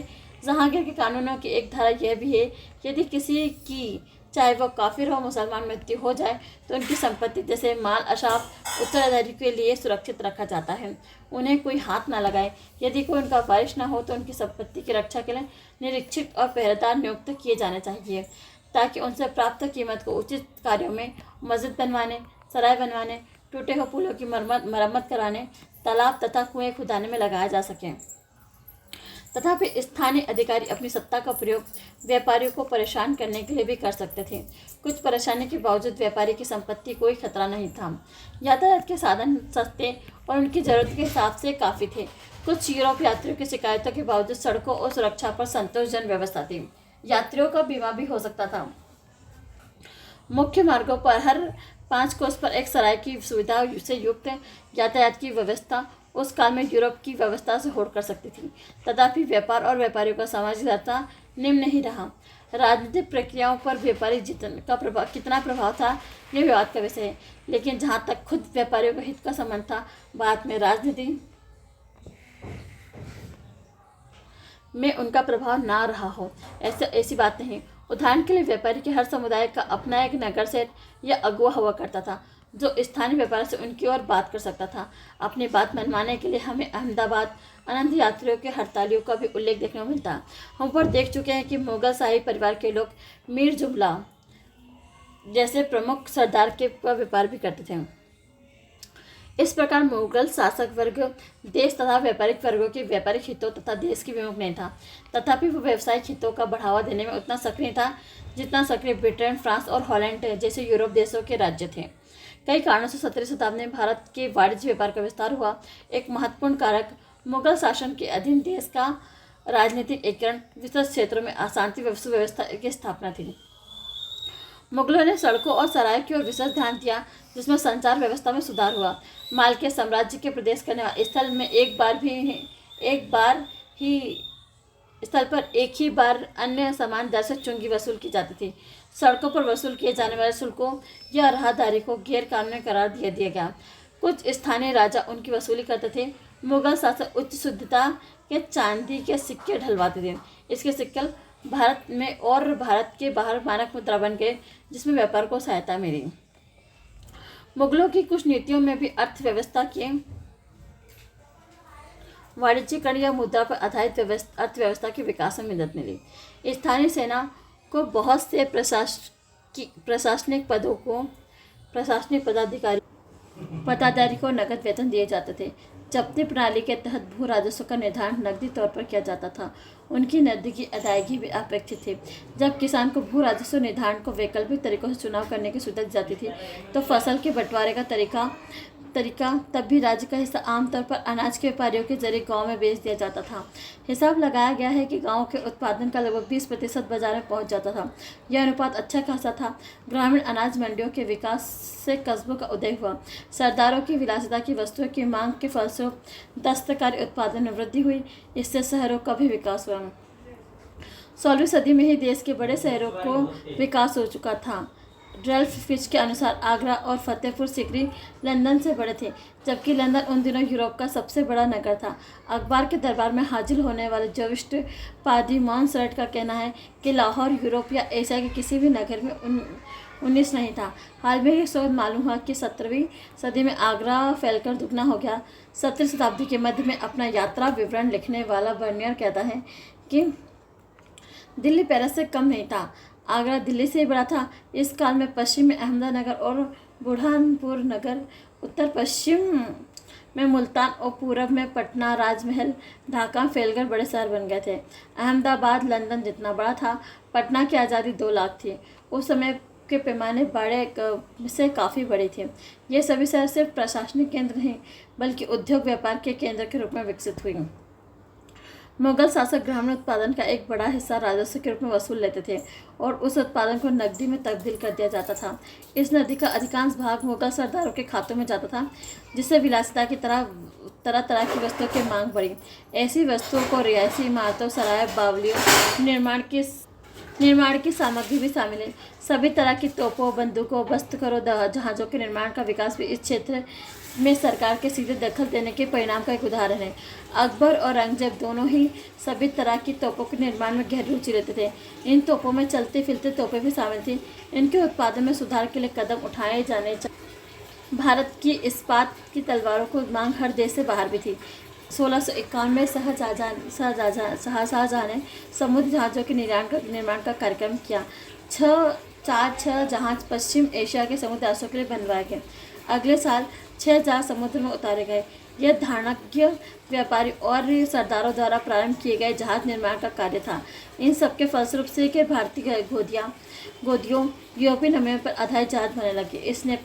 जहांगीर के कानूनों की एक धारा यह भी है, यदि किसी की चाहे वह काफिर हो मुसलमान मृत्यु हो जाए तो उनकी संपत्ति जैसे माल अशाब उत्तराधिकारी के लिए सुरक्षित रखा जाता है, उन्हें कोई हाथ ना लगाए। यदि कोई उनका वारिश ना हो तो उनकी संपत्ति की रक्षा के लिए निरीक्षक और पहरेदार नियुक्त किए जाने चाहिए, ताकि उनसे प्राप्त कीमत को उचित कार्यों में मस्जिद बनवाने, सराय बनवाने, टूटे हुए पुलों की मरम्मत कराने, तालाब तथा कुएं खुदाने में लगाया जा सके। तथापि स्थानीय अधिकारी अपनी सत्ता का प्रयोग व्यापारियों को परेशान करने के लिए भी कर सकते थे। कुछ परेशानी के बावजूद व्यापारी की संपत्ति कोई खतरा नहीं था। यातायात के साधन सस्ते और उनकी जरूरत के हिसाब से काफ़ी थे। कुछ यूरोप यात्रियों की शिकायतों के बावजूद सड़कों और सुरक्षा पर संतोषजनक व्यवस्था थी। यात्रियों का बीमा भी हो सकता था। मुख्य मार्गों पर हर 5 कोस पर एक सराय की सुविधा से युक्त यातायात की व्यवस्था उस काल में यूरोप की व्यवस्था से होड़ कर सकती थी। तथापि व्यापार और व्यापारियों का सामाजिक ढांचा निम्न नहीं रहा। राजनीतिक प्रक्रियाओं पर व्यापारी कितना प्रभाव था यह विवाद का विषय है, लेकिन जहाँ तक खुद व्यापारियों के हित का संबंध था, भारत में राजनीति में उनका प्रभाव ना रहा हो, ऐसी बात नहीं। उदाहरण के लिए व्यापारी के हर समुदाय का अपना एक नगर सेठ या अगुवा हुआ करता था, जो स्थानीय व्यापार से उनकी ओर बात कर सकता था। अपनी बात मनवाने के लिए हमें अहमदाबाद अनंत यात्रियों के हड़तालियों का भी उल्लेख देखने को मिलता। हम ऊपर देख चुके हैं कि मुगल शाही परिवार के लोग मीर जुमला जैसे प्रमुख सरदार के व्यापार भी करते थे। इस प्रकार मुगल शासक वर्ग देश तथा व्यापारिक वर्गों के व्यापारिक हितों तथा देश की विमुख नहीं था। तथापि वो व्यावसायिक हितों का बढ़ावा देने में उतना सक्रिय था जितना सक्रिय ब्रिटेन, फ्रांस और हॉलैंड जैसे यूरोप देशों के राज्य थे। कई कारणों से 17वीं शताब्दी में भारत के वाणिज्य व्यापार का विस्तार हुआ। एक महत्वपूर्ण कारक मुगल शासन के अधीन देश का राजनीतिक एकीकरण, विस्तृत क्षेत्रों में अशांति व्यवस्था की स्थापना थी। मुगलों ने सड़कों और सराय की ओर विशेष ध्यान दिया, जिसमें संचार व्यवस्था में सुधार हुआ। माल के साम्राज्य के प्रदेश करने वाले स्थल में एक बार ही स्थल पर एक ही बार अन्य समान दर से चुंगी वसूल की जाती थी। सड़कों पर वसूल किए जाने वाले शुल्कों या राहदारी को गैर कानूनी करार दिया गया। कुछ स्थानीय राजा उनकी वसूली करते थे। मुगल शासक उच्च शुद्धता के चांदी के सिक्के ढलवाते थे। इसके सिक्के भारत में और भारत के बाहर मानक मुद्रा बन गए, जिसमें व्यापार को सहायता मिली। मुगलों की कुछ नीतियों में भी अर्थव्यवस्था के वाणिज्यीकरण या मुद्रा पर आधारित अर्थव्यवस्था के विकास में मदद मिली। स्थानीय सेना को बहुत से प्रशासनिक पदाधिकारी को नकद वेतन दिए जाते थे। जब्ती प्रणाली के तहत भू राजस्व का निर्धारण नकदी तौर पर किया जाता था। उनकी नकदी की अदायगी भी अपेक्षित थी। जब किसान को भू राजस्व निर्धारण को वैकल्पिक तरीकों से चुनाव करने की सुविधा दी जाती थी, तो फसल के बंटवारे का तरीका तब भी राज्य का हिस्सा आमतौर पर अनाज के व्यापारियों के जरिए गांव में बेच दिया जाता था। हिसाब लगाया गया है कि गांव के उत्पादन का लगभग 20% बाजार में पहुंच जाता था। यह अनुपात अच्छा खासा था। ग्रामीण अनाज मंडियों के विकास से कस्बों का उदय हुआ। सरदारों की विलासिता की वस्तुओं की मांग के फलस्वरूप दस्तकारी उत्पादन में वृद्धि हुई। इससे शहरों का भी विकास हुआ। 16वीं सदी में ही देश के बड़े शहरों को विकास हो चुका था। रैल्फ फिच के अनुसार आगरा और फतेहपुर सिकरी लंदन से बड़े थे, जबकि लंदन उन दिनों यूरोप का सबसे बड़ा नगर था। अखबार के दरबार में हाजिर होने वाले जोविस्ट पादी मॉन्सर्ट का कहना है कि लाहौर यूरोप या एशिया के किसी भी नगर में 19 नहीं था। हाल में ही शोध मालूम हुआ कि 17वीं सदी में आगरा फैलकर दुगना हो गया। 17वीं शताब्दी के मध्य में अपना यात्रा विवरण लिखने वाला बर्नियर कहता है कि दिल्ली पेरिस से कम नहीं था। आगरा दिल्ली से बड़ा था। इस काल में पश्चिम में अहमदनगर और बुरहानपुर नगर, उत्तर पश्चिम में मुल्तान और पूरब में पटना, राजमहल, ढाका फैलकर बड़े शहर बन गए थे। अहमदाबाद लंदन जितना बड़ा था। पटना की आज़ादी 2 लाख थी। उस समय के पैमाने बड़े से काफ़ी बड़े थे। ये सभी शहर सिर्फ प्रशासनिक केंद्र नहीं, बल्कि उद्योग व्यापार के केंद्र के रूप में विकसित हुई। मुगल शासक ग्रामीण उत्पादन का एक बड़ा हिस्सा राजस्व के रूप में वसूल लेते थे और उस उत्पादन को नकदी में तब्दील कर दिया जाता था। इस नकदी का अधिकांश भाग मुगल सरदारों के खातों में जाता था, जिससे विलासिता की तरह की वस्तुओं की मांग बढ़ी। ऐसी वस्तुओं को रिहायशी इमारतों, सराय, बावलियों, निर्माण की सामग्री भी शामिल है। सभी तरह की तोपों, बंदूकों, बस्तखोरों, जहाज़ों के निर्माण का विकास भी इस क्षेत्र में सरकार के सीधे दखल देने के परिणाम का एक उदाहरण है। अकबर और औरंगजेब दोनों ही सभी तरह की तोपों के निर्माण में गहरी रुचि लेते थे। इन तोपों में चलते फिरते तोपें भी शामिल थीं। इनके उत्पादन में सुधार के लिए कदम उठाए जाने चाहिए। भारत की इस्पात की तलवारों को मांग हर देश से बाहर भी थी। 1651 में शाहजहां ने समुद्री जहाज़ों के निर्माण का कार्यक्रम किया। 6 जहाज पश्चिम एशिया के समुद्री रास्तों के लिए बनवाए गए। अगले साल 6 जहाज समुद्र में उतारे गए। यह धारणज्ञ व्यापारी और सरदारों द्वारा प्रारंभ किए गए जहाज निर्माण का कार्य था। इन सबके फलस्वरूप से कि भारतीय गोदियों यूरोपीय नमूने पर आधारित जहाज बनने लगे। इसने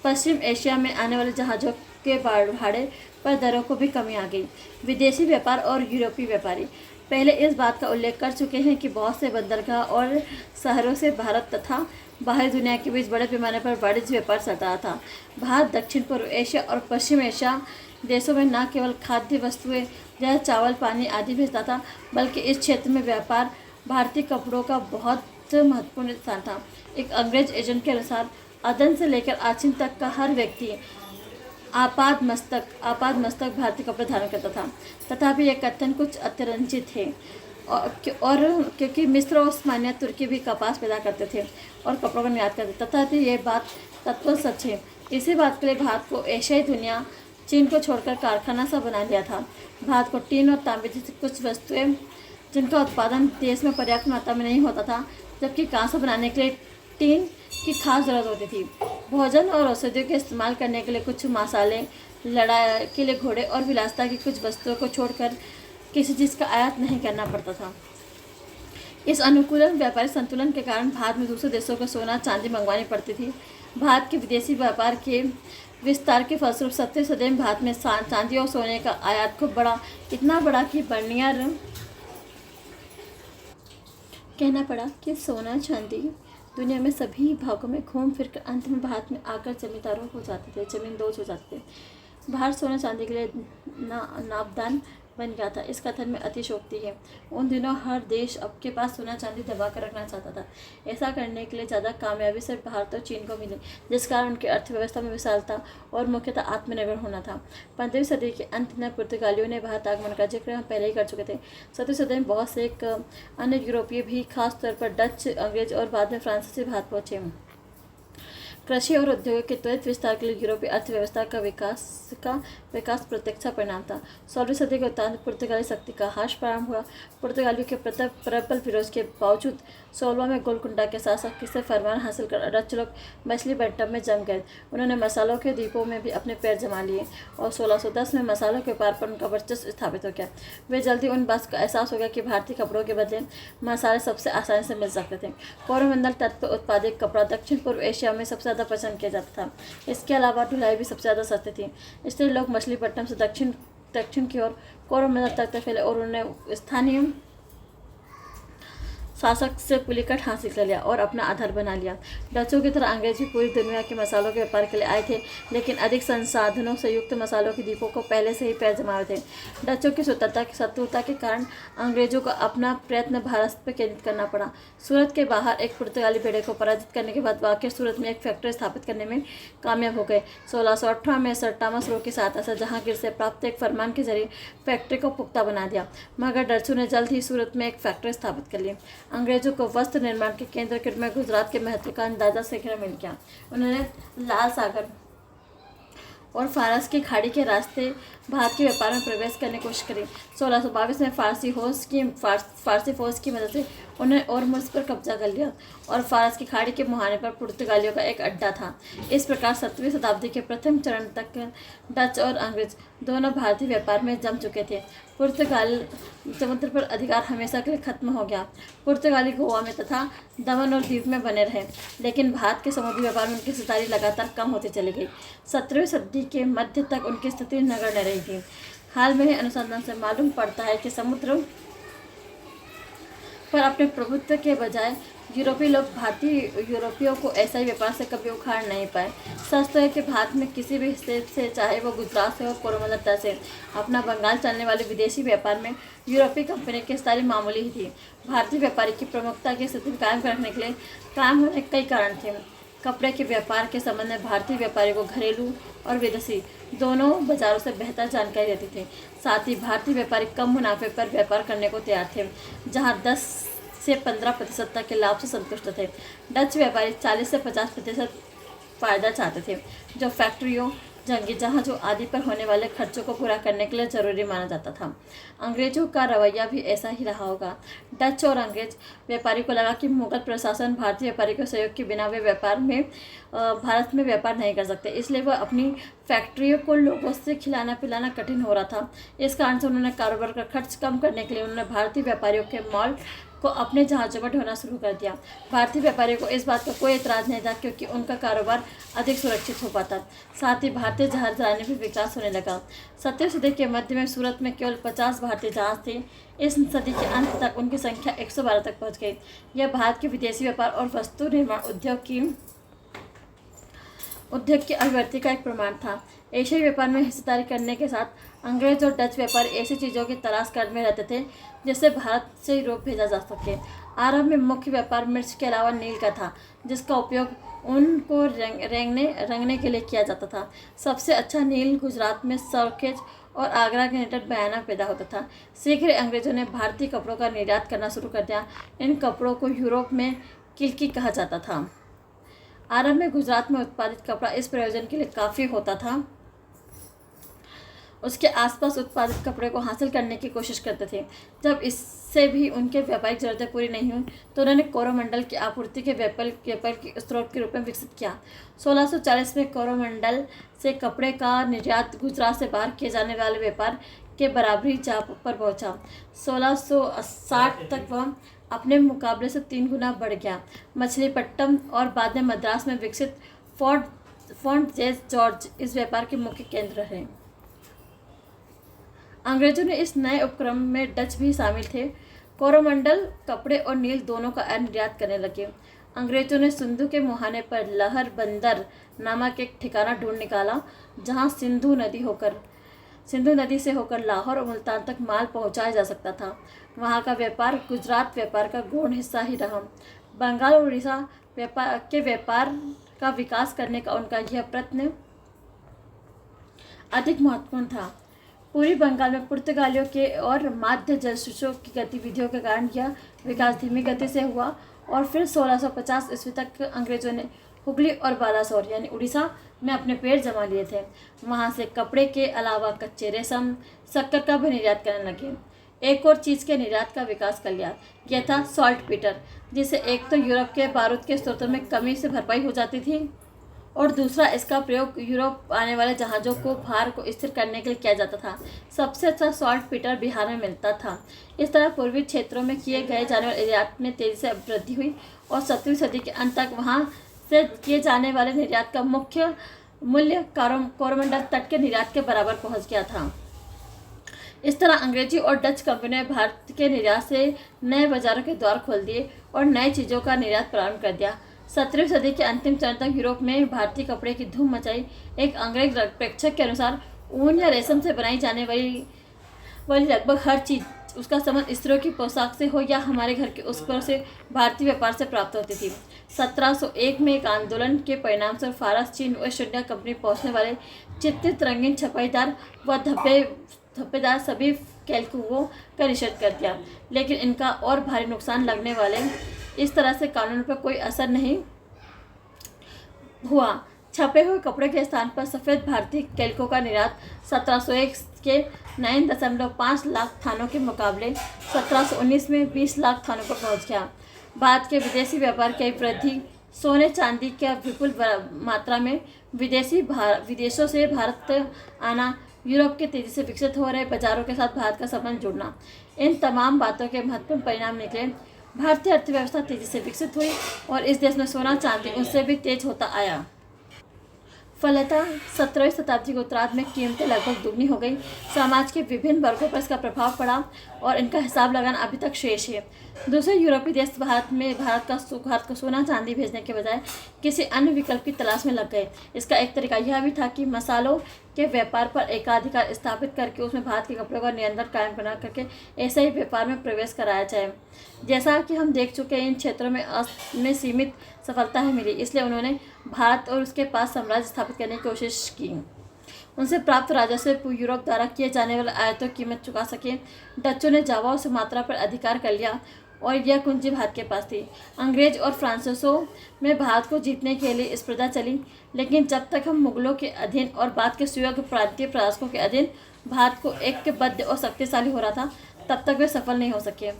पश्चिम एशिया में आने वाले जहाज़ों के भाड़े पर दरों को भी कमी आ गई। विदेशी व्यापार और यूरोपीय व्यापारी पहले इस बात का उल्लेख कर चुके हैं कि बहुत से बंदरगाह और शहरों से भारत तथा बाहरी दुनिया के बीच बड़े पैमाने पर वाणिज्य व्यापार चल रहा था। भारत दक्षिण पूर्व एशिया और पश्चिम एशिया देशों में न केवल खाद्य वस्तुएं जैसे चावल, पानी आदि भेजता था, बल्कि इस क्षेत्र में व्यापार भारतीय कपड़ों का बहुत महत्वपूर्ण स्थान था। एक अंग्रेज एजेंट के अनुसार अदन से लेकर आचिन तक का हर व्यक्ति आपाद मस्तक भारतीय कपड़े धारण करता था। तथापि यह कथन कुछ अतिरंजित है और क्योंकि मिस्र और उस्मानिया तुर्की भी कपास पैदा करते थे और कपड़ों का निर्यात करते थे। तथापि यह बात तत्व सच है। इसी बात के लिए भारत को एशियाई दुनिया चीन को छोड़कर कारखाना सा बना लिया था। भारत को टीन और तांबे जैसी कुछ वस्तुएं जिनका उत्पादन देश में पर्याप्त मात्रा में नहीं होता था, जबकि कांसा बनाने के लिए टीन की खास ज़रूरत होती थी। भोजन और औषधियों के इस्तेमाल करने के लिए कुछ मसाले, लड़ाई के लिए घोड़े और विलासिता की कुछ वस्तुओं को छोड़कर किसी चीज़ का आयात नहीं करना पड़ता था। इस अनुकूलन व्यापारिक संतुलन के कारण भारत में दूसरे देशों को सोना चांदी मंगवानी पड़ती थी। भारत के विदेशी व्यापार के विस्तार के फलस्वरूप 17वीं सदी में भारत में चांदी और सोने का आयात खूब बढ़ा, इतना बड़ा कि बर्नियर कहना पड़ा कि सोना चांदी दुनिया में सभी भागों में घूम फिर कर अंत में भारत में आकर जमींदारों हो जाते थे, जमींदोज हो जाते थे। भारत सोना चांदी के लिए नापदान बन गया था। इस कथन में अतिशयोक्ति है। उन दिनों हर देश आपके पास सोना चांदी दबा कर रखना चाहता था। ऐसा करने के लिए ज़्यादा कामयाबी सिर्फ भारत और चीन को मिली, जिस कारण उनकी अर्थव्यवस्था में विशालता और मुख्यतः आत्मनिर्भर होना था। 15वीं सदी के अंत में पुर्तगालियों ने भारत आगमन का जिक्र हम पहले ही कर चुके थे। 17वीं सदी में बहुत से अन्य यूरोपीय भी, खास तौर पर डच, अंग्रेज और बाद में फ्रांसीसी भारत पहुंचे। कृषि और उद्योगों के त्वरित विस्तार के लिए यूरोपीय अर्थव्यवस्था का विकास प्रत्यक्ष परिणाम था। 16वीं सदी के उत्तरार्ध पुर्तगाली शक्ति का ह्रास प्रारंभ हुआ। पुर्तगालियों के प्रबल विरोध के बावजूद 16वां में गोलकुंडा के शासक से फरमान हासिल कर डच लोग मछली बंटम में जम गए। उन्होंने मसालों के द्वीपों में भी अपने पैर जमा लिए और 1610 में मसालों के व्यापार पर उनका वर्चस्व स्थापित हो गया। वे जल्दी उन बात का एहसास हो गया कि भारतीय कपड़ों के बदले मसाले सबसे आसानी से मिल सकते थे। कोरोमंडल तट पर उत्पादित कपड़ा दक्षिण पूर्व एशिया में सबसे ज़्यादा पसंद किया जाता था। इसके अलावा ढुलाई भी सबसे ज़्यादा सस्ती थी, इसलिए लोग मछलीपट्टनम से दक्षिण की ओर कोरोमंडल तक फैले और उन्होंने स्थानीय शासक से पुलिकट हासिल कर लिया और अपना आधार बना लिया। डचों की तरह अंग्रेज भी पूरी दुनिया के मसालों के व्यापार के लिए आए थे, लेकिन अधिक संसाधनों से युक्त मसालों के द्वीपों को पहले से ही पैर जमाए थे। डचों की शत्रुता के कारण अंग्रेजों को अपना प्रयत्न भारत पर केंद्रित करना पड़ा। सूरत के बाहर एक पुर्तगाली बेड़े को पराजित करने के बाद वाकई सूरत में एक फैक्ट्री स्थापित करने में कामयाब हो गए। 1618 में सर टॉमस रो की सहायता से जहांगीर से प्राप्त एक फरमान के जरिए फैक्ट्री को पुख्ता बना दिया, मगर डचों ने जल्द ही सूरत में एक फैक्ट्री स्थापित कर ली। अंग्रेजों को वस्त्र निर्माण के केंद्र के रूप में गुजरात के महत्व का अंदाजा शीघ्र मिल गया। उन्होंने लाल सागर और फारस की खाड़ी के रास्ते भारत के व्यापार में प्रवेश करने की कोशिश करी। 1622 में फारसी फौज की मदद से उन्होंने ओरमुज पर कब्जा कर लिया और फारस की खाड़ी के मुहाने पर पुर्तगालियों का एक अड्डा था। इस प्रकार 17वीं शताब्दी के प्रथम चरण तक डच और अंग्रेज दोनों भारतीय व्यापार में जम चुके थे। पुर्तगाल समुद्र पर अधिकार हमेशा के लिए खत्म हो गया। पुर्तगाली गोवा में तथा दमन और द्वीप में बने रहे, लेकिन भारत के समुद्री व्यापार में उनकी हिस्सेदारी लगातार कम होती चली गई। 17वीं सदी के मध्य तक उनकी स्थिति नगण्य रही थी। हाल में अनुसंधान से मालूम पड़ता है कि समुद्र पर अपने प्रभुत्व के बजाय यूरोपीय लोग भारतीय यूरोपियों को ऐसा ही व्यापार से कभी उखाड़ नहीं पाए। सच तो है कि भारत में किसी भी हिस्से से, चाहे वो गुजरात से हो कोरोमंडल तट से, अपना बंगाल चलने वाले विदेशी व्यापार में यूरोपीय कंपनी की हिस्सेदारी मामूली ही थी। भारतीय व्यापारी की प्रमुखता की स्थिति कायम रखने के लिए कायम होने के कई कारण थे। कपड़े के व्यापार के संबंध में भारतीय व्यापारियों को घरेलू और विदेशी दोनों बाजारों से बेहतर जानकारी रहती थी। साथ ही भारतीय व्यापारी कम मुनाफे पर व्यापार करने को तैयार थे, जहां 10 से 15% तक के लाभ से संतुष्ट थे। डच व्यापारी 40 से 50% फायदा चाहते थे, जो फैक्ट्रियों, जंगी जहाज़ों आदि पर होने वाले खर्चों को पूरा करने के लिए जरूरी माना जाता था। अंग्रेजों का रवैया भी ऐसा ही रहा होगा। डच और अंग्रेज व्यापारी को लगा कि मुगल प्रशासन भारतीय व्यापारी के सहयोग के बिना वे भारत में व्यापार नहीं कर सकते, इसलिए वह अपनी फैक्ट्रियों को लोगों से खिलाना पिलाना कठिन हो रहा था। इस कारण से उन्होंने कारोबार का खर्च कम करने के लिए उन्होंने भारतीय व्यापारियों के माल को अपने जहाज़ों पर ढोना शुरू कर दिया। भारतीय व्यापारियों को इस बात का कोई एतराज़ नहीं था, क्योंकि उनका कारोबार अधिक सुरक्षित हो पाता। साथ ही भारतीय जहाज़रानी भी विकास होने लगा। 17वीं सदी के मध्य में सूरत में केवल 50 भारतीय जहाज़ थे। इस सदी के अंत तक उनकी संख्या 112 तक पहुंच गई। यह भारत के विदेशी व्यापार और वस्तु निर्माण उद्योग की अभिवृद्धि का एक प्रमाण था। एशियाई व्यापार में हिस्सेदारी करने के साथ अंग्रेज और डच व्यापारी ऐसी चीज़ों की तलाश कर में रहते थे जिससे भारत से यूरोप भेजा जा सके। आरंभ में मुख्य व्यापार मिर्च के अलावा नील का था, जिसका उपयोग ऊन को रंगने के लिए किया जाता था। सबसे अच्छा नील गुजरात में सरखेज और आगरा के निकट बयाना पैदा होता था। शीघ्र अंग्रेजों ने भारतीय कपड़ों का निर्यात करना शुरू कर दिया। इन कपड़ों को यूरोप में किल्की कहा जाता था। आरंभ में गुजरात में उत्पादित कपड़ा इस प्रयोजन के लिए काफ़ी होता था। उसके आसपास उत्पादित कपड़े को हासिल करने की कोशिश करते थे। जब इससे भी उनके व्यापारिक जरूरतें पूरी नहीं हुई तो उन्होंने कोरोमंडल की आपूर्ति के व्यापार के स्रोत के रूप में विकसित किया। 1640 में कोरोमंडल से कपड़े का निर्यात गुजरात से बाहर किए जाने वाले व्यापार के बराबरी जा पर पहुंचा। 1660 तक वह अपने मुकाबले से 3 गुना बढ़ गया। मछलीपट्टनम और बाद में मद्रास में विकसित फोर्ट जॉर्ज इस व्यापार के मुख्य केंद्र रहे। अंग्रेजों ने इस नए उपक्रम में डच भी शामिल थे। कोरोमंडल कपड़े और नील दोनों का निर्यात करने लगे। अंग्रेजों ने सिंधु के मुहाने पर लहर बंदर नामक एक ठिकाना ढूंढ निकाला, जहां सिंधु नदी होकर सिंधु नदी से होकर लाहौर और मुल्तान तक माल पहुंचाया जा सकता था। वहाँ का व्यापार गुजरात व्यापार का गौण हिस्सा ही रहा। बंगाल और उड़ीसा व्यापार का विकास करने का उनका यह प्रयत्न अधिक महत्वपूर्ण था। पूर्वी बंगाल में पुर्तगालियों के और माध्य जासूसों की गतिविधियों के कारण यह विकास धीमी गति से हुआ और फिर 1650 ईस्वी तक अंग्रेजों ने हुगली और बालासोर यानी उड़ीसा में अपने पेड़ जमा लिए थे। वहाँ से कपड़े के अलावा कच्चे रेशम, शक्कर का भी निर्यात करने लगे। एक और चीज़ के निर्यात का विकास कर लिया, यह था सॉल्ट पीटर, जिससे एक तो यूरोप के बारूद के स्रोतों में कमी से भरपाई हो जाती थी और दूसरा इसका प्रयोग यूरोप आने वाले जहाज़ों को भार को स्थिर करने के लिए किया जाता था। सबसे अच्छा सॉल्ट पीटर बिहार में मिलता था। इस तरह पूर्वी क्षेत्रों में किए गए जाने वाले निर्यात में तेजी से वृद्धि हुई और 17वीं सदी के अंत तक वहाँ से किए जाने वाले निर्यात का मुख्य मूल्य कोरोमंडल तट के निर्यात के बराबर पहुँच गया था। इस तरह अंग्रेजी और डच कंपनियों ने भारत के निर्यात से नए बाजारों के द्वार खोल दिए और नई चीज़ों का निर्यात प्रारंभ कर दिया। 17वीं सदी के अंतिम चरण तक यूरोप में भारतीय कपड़े की धूम मचाई। एक अंग्रेज प्रेक्षक के अनुसार ऊन या रेशम से बनाई जाने वाली लगभग हर चीज़, उसका संबंध स्त्रियों की पोशाक से हो या हमारे घर के उस पर से भारतीय व्यापार से प्राप्त होती थी। 1701 में एक आंदोलन के परिणाम से फारस, चीन, वेस्ट इंडिया कंपनी पहुँचने वाले चित्रित, रंगीन, छपाईदार व धब्बेदार सभी कैलकुओं का निषेध कर दिया, लेकिन इनका और भारी नुकसान लगने वाले इस तरह से कानून पर कोई असर नहीं हुआ। छपे हुए कपड़े के स्थान पर सफ़ेद भारतीय कैलकों का निर्यात 1701 के 9.5 लाख थानों के मुकाबले 1719 में 20 लाख थानों पर पहुंच गया। भारत के विदेशी व्यापार की वृद्धि, सोने चांदी का विपुल मात्रा में विदेशों से भारत आना, यूरोप के तेज़ी से विकसित हो रहे बाजारों के साथ भारत का संबंध जुड़ना, इन तमाम बातों के महत्वपूर्ण परिणाम निकले। भारतीय अर्थव्यवस्था तेजी से विकसित हुई और इस देश में सोना चांदी उससे भी तेज होता आया। फलतः 17वीं शताब्दी के उत्तरार्ध में कीमतें लगभग दुगनी हो गई। समाज के विभिन्न वर्गों पर इसका प्रभाव पड़ा और इनका हिसाब लगाना अभी तक शेष है। दूसरे यूरोपीय देश भारत को सोना चांदी भेजने के बजाय किसी अन्य विकल्प की तलाश में लग गए। इसका एक तरीका यह भी था कि मसालों के व्यापार पर एकाधिकार स्थापित करके उसमें भारत के कपड़ों का नियंत्रण कायम बना करके ऐसे ही व्यापार में प्रवेश कराया जाए। जैसा कि हम देख चुके हैं, इन क्षेत्रों में सीमित सफलता है मिली, इसलिए उन्होंने भारत और उसके पास साम्राज्य स्थापित करने की कोशिश की। उनसे प्राप्त राजस्व यूरोप द्वारा किए जाने वाले आयातों की कीमत चुका सके। डचों ने जावा और सुमात्रा पर अधिकार कर लिया और यह कुंजी भारत के पास थी। अंग्रेज और फ्रांसीसियों में भारत को जीतने के लिए स्पर्धा चली, लेकिन जब तक हम मुगलों के अधीन और बाद के सुयोग्य प्रांतीय प्रशासकों के अधीन भारत को ऐक्यबद्ध और शक्तिशाली हो रहा था, तब तक वे सफल नहीं हो सके।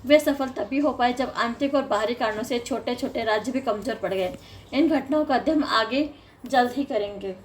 वे सफल तभी हो पाए जब आंतरिक और बाहरी कारणों से छोटे छोटे राज्य भी कमजोर पड़ गए। इन घटनाओं का अध्ययन आगे जल्द ही करेंगे।